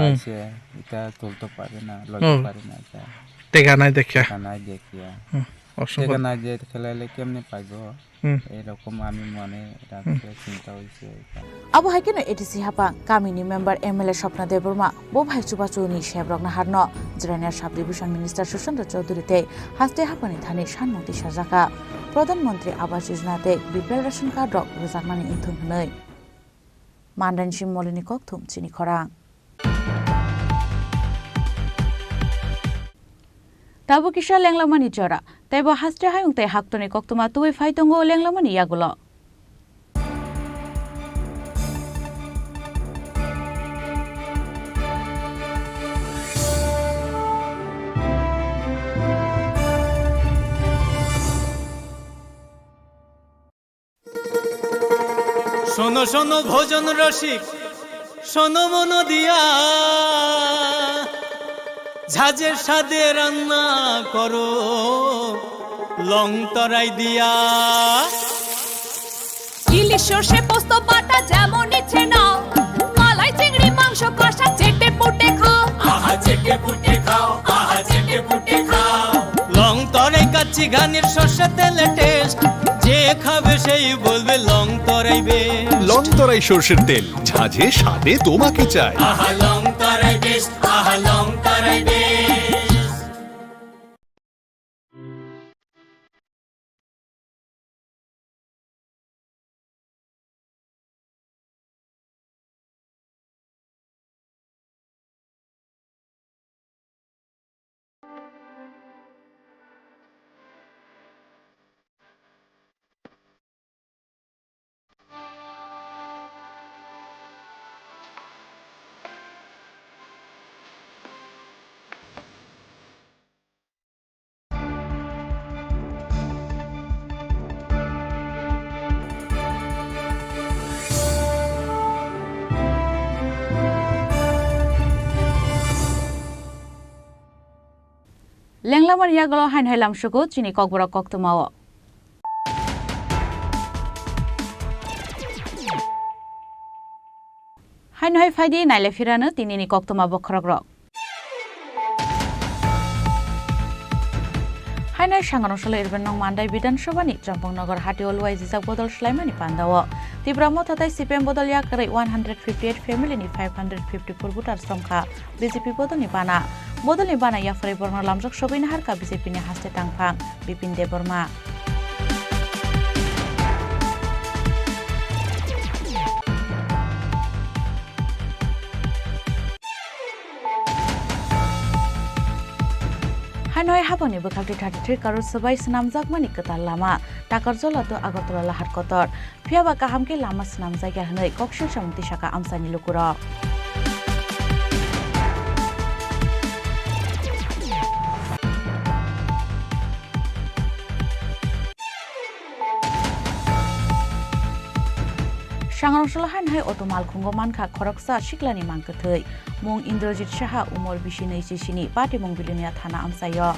S20: আইসে এটা তুলতে পারে না লইতে পারে না
S15: টেকা নাই দেখিয়া
S20: টেকা নাই যে খেলাইলে কেমনে পাইব এরকম আমি মনে রাখতে চিন্তা হয়েছে
S10: আবু হাইকেন এটিসি হাপা কামিনি মেম্বার এমএলএ স্বপ্না দেববর্মা বো ভাই চুবাচুনি শেবরকনা হারন জিরানিয়ার সাব ডিভিশন মিনিস্টার সুশান্ত চৌধুরীতে হাস্তে হাপানি থানি সানমতি সাজাকা প্রধানমন্ত্রী আবাস যোজনাতে বিপিএল রেশন কার্ড রক রোজাকমানি ইনথুন হनै মান্দান শিমলিনি ককথুম চিনি খরাং তাবু কিসা লেংলামানি জরা তাইব হাস্তে হায়ুং তাই হাক্তনি কক্তমা তুই ফাইতঙ্গ লেংলামানি ইয়াগুলো
S21: শোনো শোনো ভোজন রসিক শোনো মন দিয়া ঝাঁঝের সাদে রান্না করো লং তরাই দিয়া
S22: ইলিশ সর্ষে পোস্ত বাটা যেমন ইচ্ছে নাও মালাই চিংড়ি মাংস কষা চেটে পুটে খাও
S21: আহা চেটে পুটে খাও আহা চেটে পুটে খাও লং তরাই কাচ্চি ঘানির সর্ষে তেলে টেস্ট যে খাবে সেই বলবে লং তরাই বেশ
S7: লং তরাই সর্ষের তেল ঝাঁঝে স্বাদে তোমাকে চাই
S21: আহা লং তরাই বেশ আহা লং তরাই বেশ
S10: Lenglaman yagalo hain hailam shugo chini kokborok koktumawo. Hain hai faidi naile firano tinini koktuma bokrogrok. Hainai sanganosole irbenong mandai bidansabani Jampongnagar Hatiol Waizizak bodol Shlaimani Pandawo. Tibramo tatai CPM bodol yakare 158 family ni 554 butar stromka BJP bodol ni bana. Bodol ni bana yafare borno lamjok shobin harka BJP ni haste tangpang Bipin Deborma. Hanoi haboni bekal 33 karor sebai senamjak mani ketal lama takar jola to Agartala lahar kotor phiaba kahamke lama senamjak ya hanoi kokshil samti saka amsani lukura Sanganosolahan hai otomal khungoman kha khoroksa shiklani mangkathai mung Indrajit Shaha umor bisinai sisini pati mung bilinia thana amsayo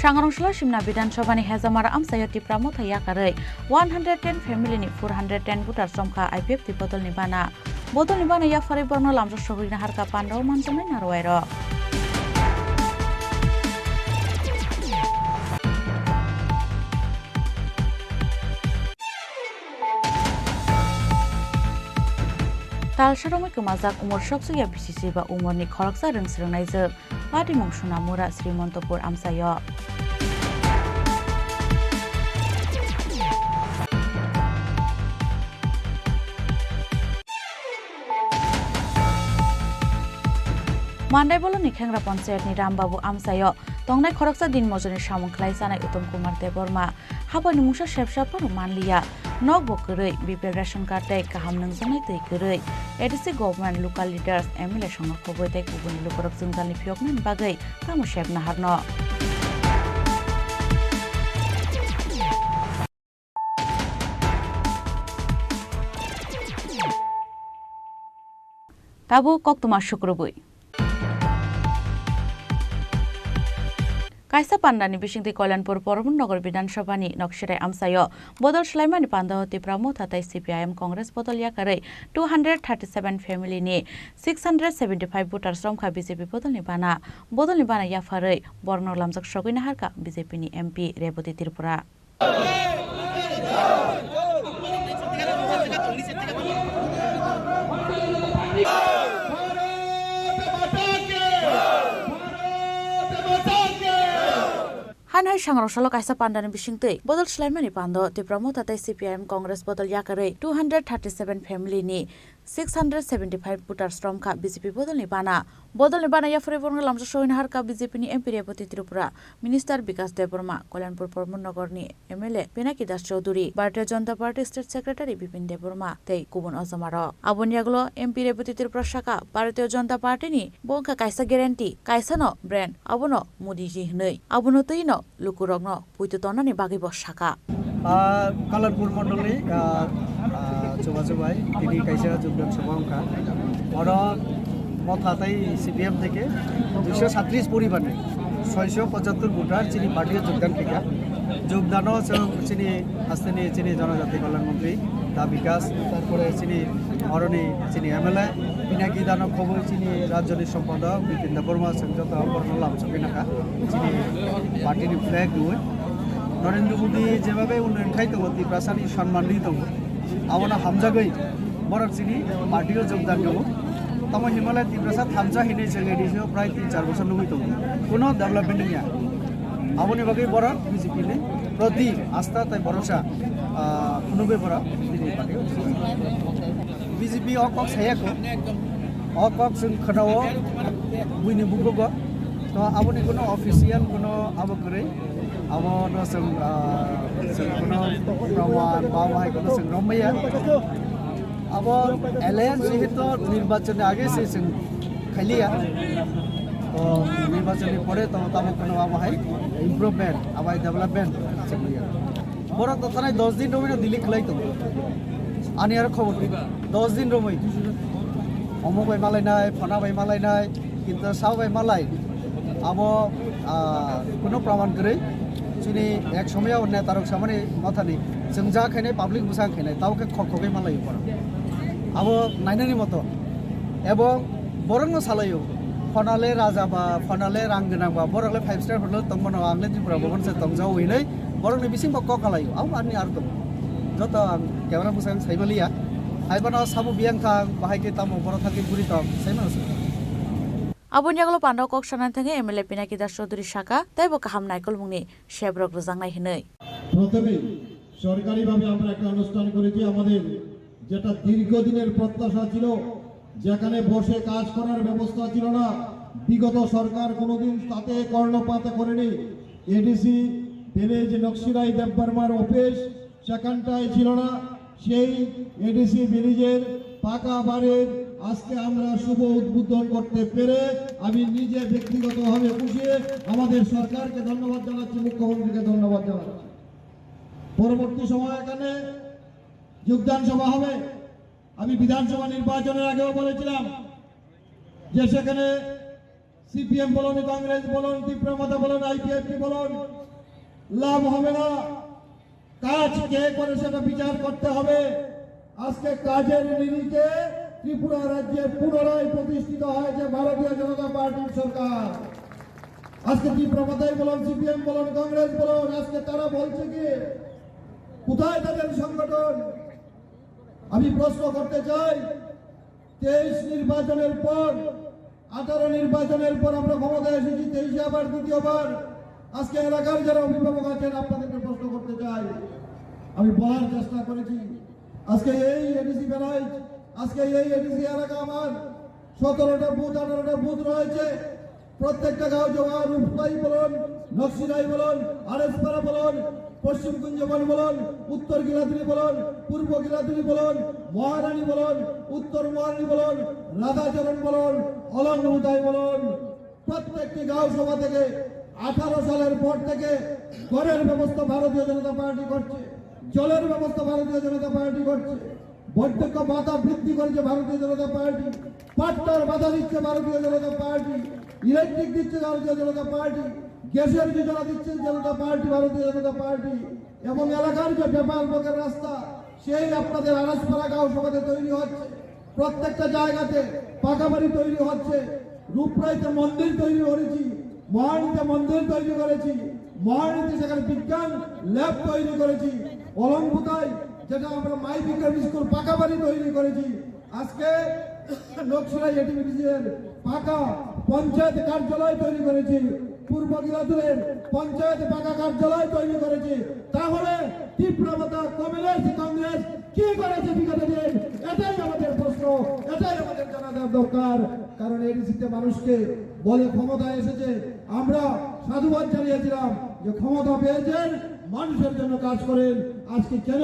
S10: Sanganosla Shimna Bidansabani Hezamara amsayo tipramo thaya karai 110 family ni 410 butar somkha IPF ti bodol ni bana Bodol ni bana yafare borno lamjok shogina harka pandaw manjamai narwairo Talsharomai kemajak umur shoksuya bisisi ba umurni khoroksa rengsrengnaijak pati mung Sunamura Srimontopuр amsayo Mandai bolo nikhengra panchayat ni Rambabu amsayo tongnai khoroksa din mojoni samung khlai sanai Uttam Kumar Deborma habani mungsa shepsha paru manliya nok bokrei BPL ration card tai kaham nangjanai tei krei ADC government local leaders MLA songok khoboi tai kubuni lukorok jungjalni phiyoknani bagai tamo shepna harno Tabu koktuma shukrubui Kaisa Pandani Bishingti Kolyanpur Porobonnagar Bidansabani Nokshirai amsayo bodol Shlaimani Pandaw tipramo thatai CPIM Congress bodol yakarai 237 family ni 675 voter somkha BJP bodol ni bana yafarai borno lamjak shogina harka BJP ni MP Reboti Tripura Hanai sangrosalo kaisa pandani bisingtei bodol Shlaimani Pandaw tipramo tatai CPIM Congress bodol yakarai 237 family ni 675 voter শ্রমকা BJP বদলনি বানা ইয়াফরে বরং লামসা সহিনহারকা BJP नि MP Revati Tripura minister विकास Debbarma Kalyanpur परमनगरनि MLA Pinaki Das Chaudhuri Bharatiya Janata party state secretary Bipin Debbarma तै गुबुन अजमार आबनियागलो MP Revati Tripura शाखा Bharatiya Janata party नि बंखा कायसा guarantee कायसानो brand आबनो मोदीजी हनै आबनो Taino लुकुरगनो पुइततनानि बागैबो शाखा
S13: कल्याणपुर मंडलनि चौबाचौबाय তিনি কাইসা যোগদান সভা অঙ্কা और মথাতাই সিপিএম থেকে 237 পরিবারে 675 ভোটার চিনি পার্টিতে যোগদান থেকে যোগদানও চিনি আসতেনি চিনি জনজাতি কল্যাণ মন্ত্রী দা বিকাশ তারপরে চিনি অরণি চিনি এমএলএ পিনাকি দানব খবর চিনি রাজ্যের সম্পাদক বিপিন দেববর্মা সংযত বর্ণলাম সবিনাকা চিনি পার্টির ফ্ল্যাগ দুই নরেন্দ্র মোদী যেভাবে উন্নয়ন খাইতে ত্রিপুরাসানি সম্মান দিত আমরা হামজাগৈ বরক চিনি পার্টিও যোগদান দেব तम हिमालय त्रिपुरा थामसा हिने जों प्राय 3-4 बছর नङै दं कोनो डेभलपमेन्ट गैया आबनि बागै बर बिजेपि नि प्रति आस्था तय भरोसा खुनुबे बर बिजेपि अकक सायाको अकक जों खनाव बुइनि बुगो तो आबनि कोनो अफिसियल कोनो आबकरै अब जों कोनो प्रमाण बाहाय कोनो जों रमैया अब एलायंस जेहेतु निर्वाचन आगे से खालिया तो निर्वाचन पड़े तो तब है इम्प्रूवमेंट अब डेवलपमेंट बड़ा तो 10 दिन रमी दिल्ली खिलाई तो आनी खबर 10 दिन रमी अमुक भाई मालायना फना भाई मालायना किन्तु साव भाई मालाय अब कोनो प्रमाण करे चुनी एक समय नेतारक सामने माथानी जों जा खायनाय पाब्लिक मोसा खायनाय तावके खखगे मालाय पड़ा अब नायनायनि मत एवं बरंनो सालायो फनाले राजा बा फनाले रां गोनां बा बरंले 5 स्टार होटल तंगमनो आंले त्रिपुरा बगनसे तंजाव हैनै बरंले बिसिंग क कालायो आव आनि आर दं जत कैमरा मोसां साइबलिया आइबाना साबु बियांखा बाहायके तामो बर थाके गुरि तम साइमानस
S10: आबनियागलो पान्डाव कक सानान थाङे एमएलए पिनाकी दास चौधुरी शाखा ताइबो काहाम नायकल मुंनि शेब्रक रजांनाय हनै
S2: प्रथमे সরকারিভাবে আমরা একটা অনুষ্ঠান করেছি আমাদের যেটা দীর্ঘদিনের প্রত্যাশা ছিল যেখানে বসে কাজ করার ব্যবস্থা ছিল না বিগত সরকার কোনোদিন তাতে কর্ণপাত করেনি এডিসি ভিলেজ নকশিরাই দেববর্মার অফিস সেখানটায় ছিল না সেই এডিসি ভিলেজের পাকা বাড়ির আজকে আমরা শুভ উদ্বোধন করতে পেরে আমি নিজে ব্যক্তিগতভাবে খুশি আমাদের সরকারকে ধন্যবাদ জানাচ্ছি মুখ্যমন্ত্রীকে ধন্যবাদ জানাচ্ছি পরবর্তী সময় এখানে যোগদান সভা হবে আমি বিধানসভা নির্বাচনের আগেও বলেছিলাম যে সেখানে সিপিএম বলুন কংগ্রেস বলুন ত্রিপুরা মাতা বলুন আইপিএফটি বলুন লাভ হবে না কাজ কে করে সেটা বিচার করতে হবে আজকে কাজের নিরিখে ত্রিপুরা রাজ্যে পুনরায় প্রতিষ্ঠিত হয়েছে ভারতীয় জনতা পার্টির সরকার আজকে ত্রিপুরা মাতাই বলুন সিপিএম বলুন কংগ্রেস বলুন আজকে তারা বলছে কি কোথায় তাদের সংগঠন আমি প্রশ্ন করতে চাই 23 নির্বাচনের পর 18 নির্বাচনের পর আমরা ক্ষমতায় এসেছি 23 আবার দ্বিতীয়বার আজকে এলাকার যারা অভিভাবক আছেন আপনাদেরকে প্রশ্ন করতে চাই আমি বলার চেষ্টা করেছি আজকে এই এডিসি বেলায় আজকে এই এডিসি এলাকা আমার 17টা বুথ 18টা বুথ রয়েছে প্রত্যেকটা গাঁও জমা রূপকাই বলুন নকশিরাই বলুন আরএসপাড়া বলুন পশ্চিম কুঞ্জবন বলুন উত্তর গিলাতুলি বলুন পূর্ব গিলাতুলি বলুন মহারানী বলুন উত্তর মহারানী বলুন রাধাচরণ বলুন অলঙ্গুদাই বলুন প্রত্যেকটি গাঁও সভা থেকে 18 সালের পর থেকে ঘরের ব্যবস্থা ভারতীয় জনতা পার্টি করছে জলের ব্যবস্থা ভারতীয় জনতা পার্টি করছে বৈদ্যুতিক ভাতা বৃদ্ধি করেছে ভারতীয় জনতা পার্টি পাট্টার ভাতা দিচ্ছে ভারতীয় জনতা পার্টি ইলেকট্রিক দিচ্ছে ভারতীয় জনতা পার্টি গ্যাসের যোজনা দিচ্ছে জনতা পার্টি ভারতীয় জনতা পার্টি এবং এলাকার যে ব্যাপার বকের রাস্তা সেই আপনাদের আনাসপাড়া গাঁও সভাতে তৈরি হচ্ছে প্রত্যেকটা জায়গাতে পাকা বাড়ি তৈরি হচ্ছে রূপরাইতে মন্দির তৈরি করেছি মহারানীতে মন্দির তৈরি করেছি মহারানীতে সেখানে বিজ্ঞান ল্যাব তৈরি করেছি অলঙ্গুতায় যেটা আমরা মাই বিজ্ঞান স্কুল পাকা বাড়ি তৈরি করেছি আজকে নকশিরাই এটিভিটির পাকা পঞ্চায়েত কার্যালয় তৈরি করেছি পূর্ব গিলাতুলের পঞ্চায়েত পাকা কার্যালয় তৈরি করেছি তাহলে ত্রিপুরা মাতা কংগ্রেস কি করেছে বিগত দিন, এটাই আমাদের প্রশ্ন, এটাই আমাদের জানা দরকার। কারণ এডিসিতে মানুষকে বলে ক্ষমতায় এসেছে, আমরা সাধুবাদ জানিয়েছিলাম যে ক্ষমতা পেয়েছেন, মানুষের জন্য কাজ করেন। আজকে কেন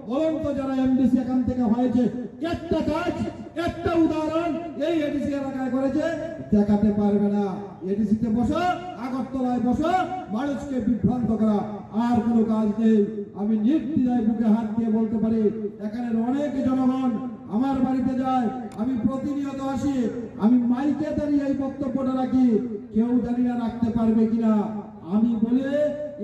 S2: বলুন তো, যারা এমডিসি এখান থেকে হয়েছে, একটা কাজ, একটা উদাহরণ এই এডিসি এলাকায় করেছে দেখাতে পারবে না। এডিসিতে বসা, আগরতলায় বসা, মানুষকে বিভ্রান্ত করা, আর কোনো কাজ নেই। আমি নির্দ্বিধায় বুকে হাত দিয়ে বলতে পারি, এখানে অনেক জনগণ আমার বাড়িতে যায়, আমি প্রতিনিয়ত আসি, আমি মাইকে দাঁড়িয়ে এই বক্তব্যটা রাখি, কেউ জানি না রাখতে পারবে কিনা। আমি বলে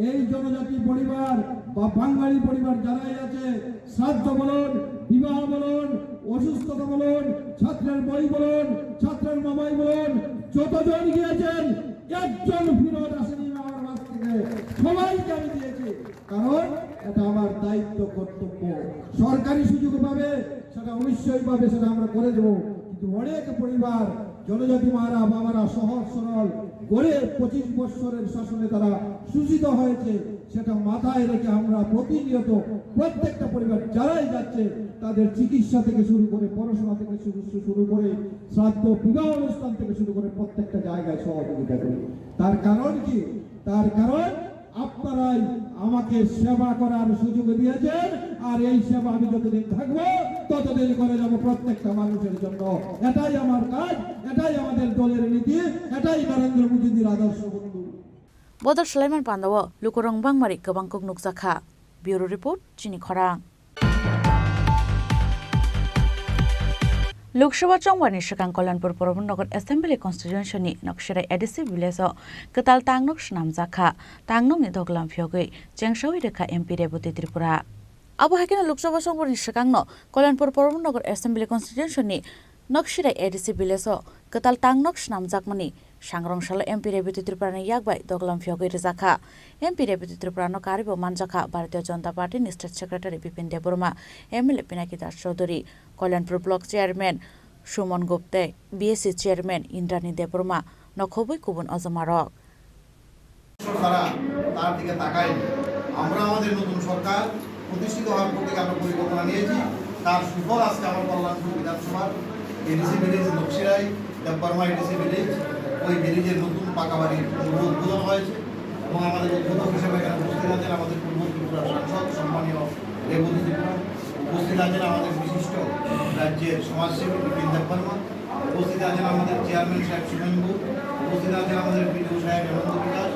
S2: এই জনজাতি পরিবার বা বাঙালি পরিবার যারাই আছে, শ্রাদ্ধ বলুন, বিবাহ বলুন, অসুস্থতা বলুন, ছাত্রের বই বলুন, ছাত্রের মোবাইল বলুন, যতজন গিয়েছেন একজন ফিরত আসেনি আমার কাছ থেকে, সবাইকে আমি দিয়েছি। কারণ এটা আমার দায়িত্ব, কর্তব্য। সরকারি সুযোগ পাবে সেটা অবশ্যই পাবে, সেটা আমরা করে দেবো। কিন্তু অনেক পরিবার, জনজাতি মারা বাবারা সহজ সরল গড়ে 25 বছরের শাসনে তারা শোষিত হয়েছে, সেটা মাথায় রেখে আমরা প্রতিনিয়ত প্রত্যেকটা পরিবার যারাই যাচ্ছে তাদের চিকিৎসা থেকে শুরু করে, পড়াশোনা থেকে শুরু করে, শ্রাদ্ধ বিবাহ অনুষ্ঠান থেকে শুরু করে প্রত্যেকটা জায়গায় সহযোগিতা করি। তার কারণ কি? তার কারণ আপনারাই আমাকে সেবা করার সুযোগ দিয়েছেন, আর এই সেবা আমি যতদিন থাকবো ততদিন করে যাবো প্রত্যেকটা মানুষের জন্য। এটাই আমার কাজ, এটাই আমাদের দলের নীতি, এটাই নরেন্দ্র মোদীর আদর্শ। বন্ধু
S10: বদল সালাইমান পান্দাও লুকরং বাংমারি गोबां कुकनुक जाखा। ब्यूरो रिपोर्ट चिनी खरां। लोकसभा चंगवानी सिगां कल्याणपुर परबनगर एसेम्बली कन्स्टिट्युएन्सनि नक्शिराय एडिसि भिलेजो कताल तांगनक नाम जाखा तांगनकनि दगलाम फियोगै चेंगसावि रेखा एमपि रेबती त्रिपुरा। आबहावानि लोकसभा चंगवानी सिगांनो कल्याणपुर परबनगर एसेम्बली कन्स्टिट्युएन्सनि नक्शिराय एडिसि भिलेजो कताल तांगनक नाम जाकमानि सांग्रंशाला एमपि रेबती त्रिपुरानि यागबाय दगलाम फियोगै रेजाखा एमपि रेबती त्रिपुरानो कारिबो मानजाखा भारतीय जनता पार्टीनि state secretary Bipin Debbarma MLA Pinaki Das Chowdhury Kalyanpur block chairman Suman Gupte BSC chairman Indrani Debbarma नखबै गुबुन अजमारक।
S2: তার দিকে তাকাইনি। আমরা আমাদের নতুন সরকার প্রতিষ্ঠিত হওয়ার প্রতি আমরা পরিকল্পনা নিয়েছি, তার সুফল আজকে আমার কল্যাণপুর বিধানসভার ADC village Nakshirai Debbarma ADC village, ওই ভিলেজের নতুন পাকা বাড়ির উদ্বোধন হয়েছে এবং আমাদের উদ্বোধক হিসেবে এখানে উপস্থিত আছেন আমাদের পূর্ব ত্রিপুরার সাংসদ সম্মানীয় রেবতী ত্রিপুরা, উপস্থিত আছেন আমাদের বিশিষ্ট রাজ্যের সমাজসেবী বিপিন দেববর্মা, উপস্থিত আছেন আমাদের চেয়ারম্যান সাহেব সুমেন্দু, উপস্থিত আছেন আমাদের বিডিও সাহেব হেমন্ত বিকাশ,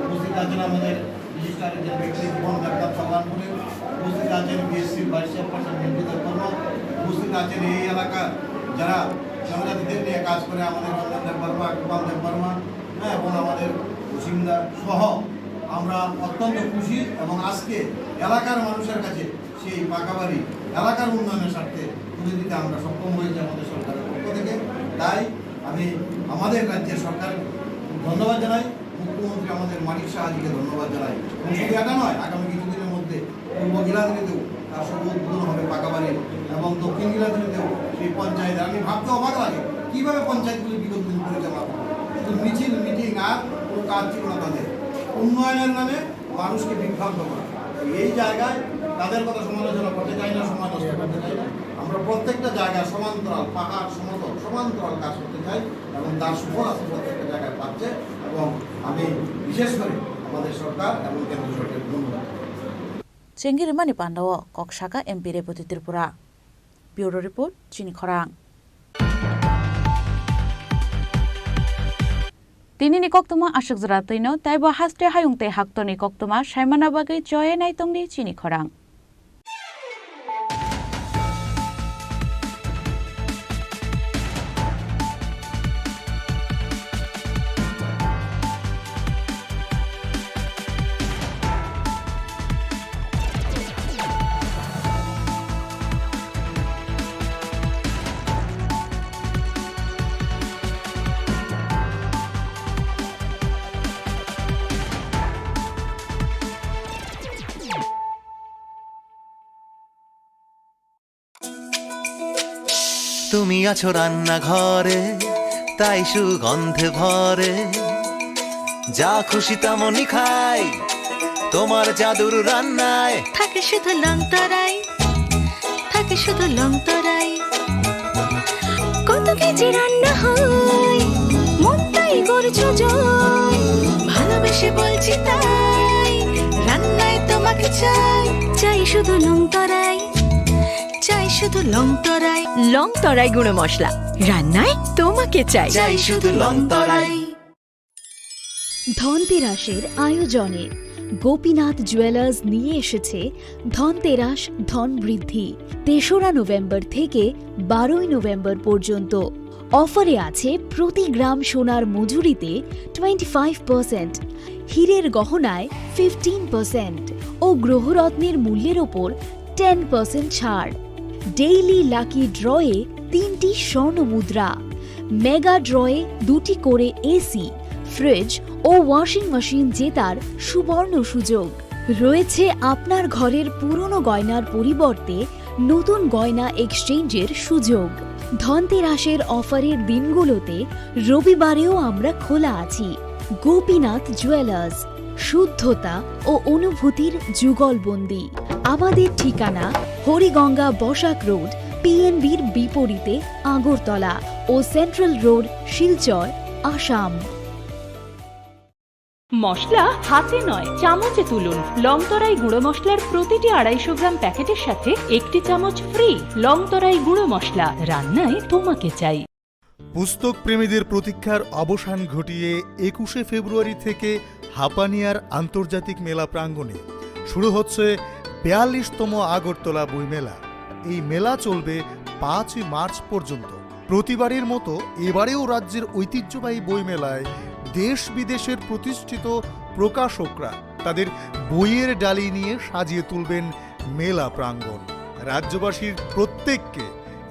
S2: উপস্থিত আছেন আমাদের বিশিষ্ট আরেকজন ব্যক্তি জীবন ডাক্তার কল্যাণপুরে, উপস্থিত আছেন বিএসসির ভাইস চেয়ারপারসন বিপিন দেববর্মা, উপস্থিত আছেন এই এলাকার যারা জনজাতিদের নিয়ে কাজ করে আমাদের রঞ্জন দেববর্মা, গোপাল দেববর্মা, এবং আমাদের সিমদার সহ আমরা অত্যন্ত খুশি এবং আজকে এলাকার মানুষের কাছে সেই পাকা বাড়ি এলাকার উন্নয়নের স্বার্থে তুলে দিতে আমরা সক্ষম হয়েছি আমাদের সরকারের পক্ষ থেকে। তাই আমি আমাদের রাজ্যের সরকার ধন্যবাদ জানাই, মুখ্যমন্ত্রী আমাদের মানিক শাহজিকে ধন্যবাদ জানাই। এবং শুধু এটা নয়, আগামী কিছুদিনের মধ্যে পূর্ব গিলাদিতেও তার শুভ উদ্বোধন হবে পাকা বাড়ি এবং দক্ষিণ গিলাদিতেও সেই পঞ্চায়েত। আমি ভাবতে অবাক লাগে কীভাবে পঞ্চায়েতগুলি বিগত দিন পরিচালনা করে, শুধু মিছিল মিটিং আর কোনো কাজ ছিল না তাদের, উন্নয়নের নামে মানুষকে বিভ্রান্ত করা। এই জায়গায় তাদের কথা সমালোচনা করতে চাই না, সময় নষ্ট করতে চাই না। আমরা প্রত্যেকটা জায়গায় সমান্তরাল, পাহাড় সমতল সমান্তরাল কাজ করতে চাই এবং তার সুফল আছে প্রত্যেকটা জায়গায় পাচ্ছে। এবং আমি বিশেষ করে আমাদের সরকার এবং কেন্দ্র সরকারের ধন্যবাদ।
S10: চেঙ্গিরিমানি পান্ডাও ককশাকা एमपि रेबती त्रिपुरा। ब्यूरो रिपोर्ट चिनी खरां। तिनी कक्तमा आशक जरातैनो ताइबो हास्टे हायुंते हाक्तनि कक्तमा साइमाना बागै जये नाइतंनि चिनी खरां।
S1: তুমি আছো রান্নাঘরে তাই সুগন্ধে ভরে, যা খুশি তেমনই খাই তোমার জাদুর রান্নায়।
S5: থাকে শুধু লংতরাই, থাকে শুধু লং তরাই। কত কেজি রান্না হয় মন তাই করছো জয়, ভালোবেসে বলছি তাই রান্নায় তোমাকে চাই, চাই শুধু লং তরাই, চাই শুধু লং তরাই। লং তরাই গুঁড়ো মশলা, রান্নায় তোমাকে চাই, চাই শুধু লং তরাই।
S3: ধনতেরাসের আয়োজনে গোপীনাথ জুয়েলার্স নিয়ে এসেছে ধনতেরাস ধন বৃদ্ধি। ৩রা নভেম্বর থেকে ১২ই নভেম্বর পর্যন্ত অফারে আছে প্রতি গ্রাম সোনার মজুরিতে 25%, হীরের গহনায় 15% ও গ্রহরত্নের মূল্যের ওপর 10% ছাড়। ডেইলি লাকি ড্রয়ে 3টি স্বর্ণ মুদ্রা, মেগা ড্রয়ে 2টি করে এসি, ফ্রিজ ও ওয়াশিং মেশিন জেতার সুবর্ণ সুযোগ রয়েছে। আপনার ঘরের পুরনো গয়নার পরিবর্তে নতুন গয়না এক্সচেঞ্জের সুযোগ। ধনতেরাসের অফারের দিনগুলোতে রবিবারেও আমরা খোলা আছি। গোপীনাথ জুয়েলার্স, শুদ্ধতা ও অনুভূতির যুগলবন্দি। আমাদের ঠিকানা হরিগঙ্গা বসাক রোড, পিএনবির বিপরীতে আগরতলা ও সেন্ট্রাল রোড, শিলচর, আসাম।
S4: মশলা হাতে নয় চামচে তুলুন। লংতরাই গুঁড়ো মশলার প্রতিটি 250 গ্রাম প্যাকেটের সাথে 1টি চামচ ফ্রি। লংতরাই গুঁড়ো মশলা, রান্নায় তোমাকে চাই।
S23: পুস্তক প্রেমীদের প্রতীক্ষার অবসান ঘটিয়ে 21শে ফেব্রুয়ারি থেকে হাপানিয়ার আন্তর্জাতিক মেলা প্রাঙ্গণে শুরু হচ্ছে 42তম আগরতলা বইমেলা। এই মেলা চলবে 5 মার্চ পর্যন্ত। প্রতিবারের মতো এবারেও রাজ্যের ঐতিহ্যবাহী বইমেলায় দেশ বিদেশের প্রতিষ্ঠিত প্রকাশকরা তাদের বইয়ের ডালি নিয়ে সাজিয়ে তুলবেন মেলা প্রাঙ্গণ। রাজ্যবাসীর প্রত্যেককে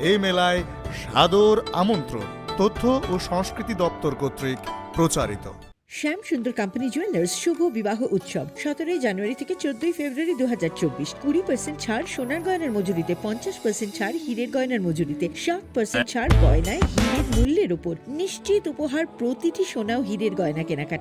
S23: এই মেলায় সাদর আমন্ত্রণ। তথ্য ও সংস্কৃতি দপ্তর কর্তৃক প্রচারিত।
S24: শ্যাম সুন্দর কোম্পানি জুয়েলার্স শুভ বিবাহ উৎসব 17 জানুয়ারি থেকে 14 ফেব্রুয়ারি 2024। 20% ছাড় সোনার গয়নার মজুরিতে, 50% ছাড় হীরের গয়নার মজুরিতে, 60% ছাড় গয়নায় হীরের মূল্যের উপর। নিশ্চিত উপহার প্রতিটি সোনা ও হীরের গয়না কেনাকাটা।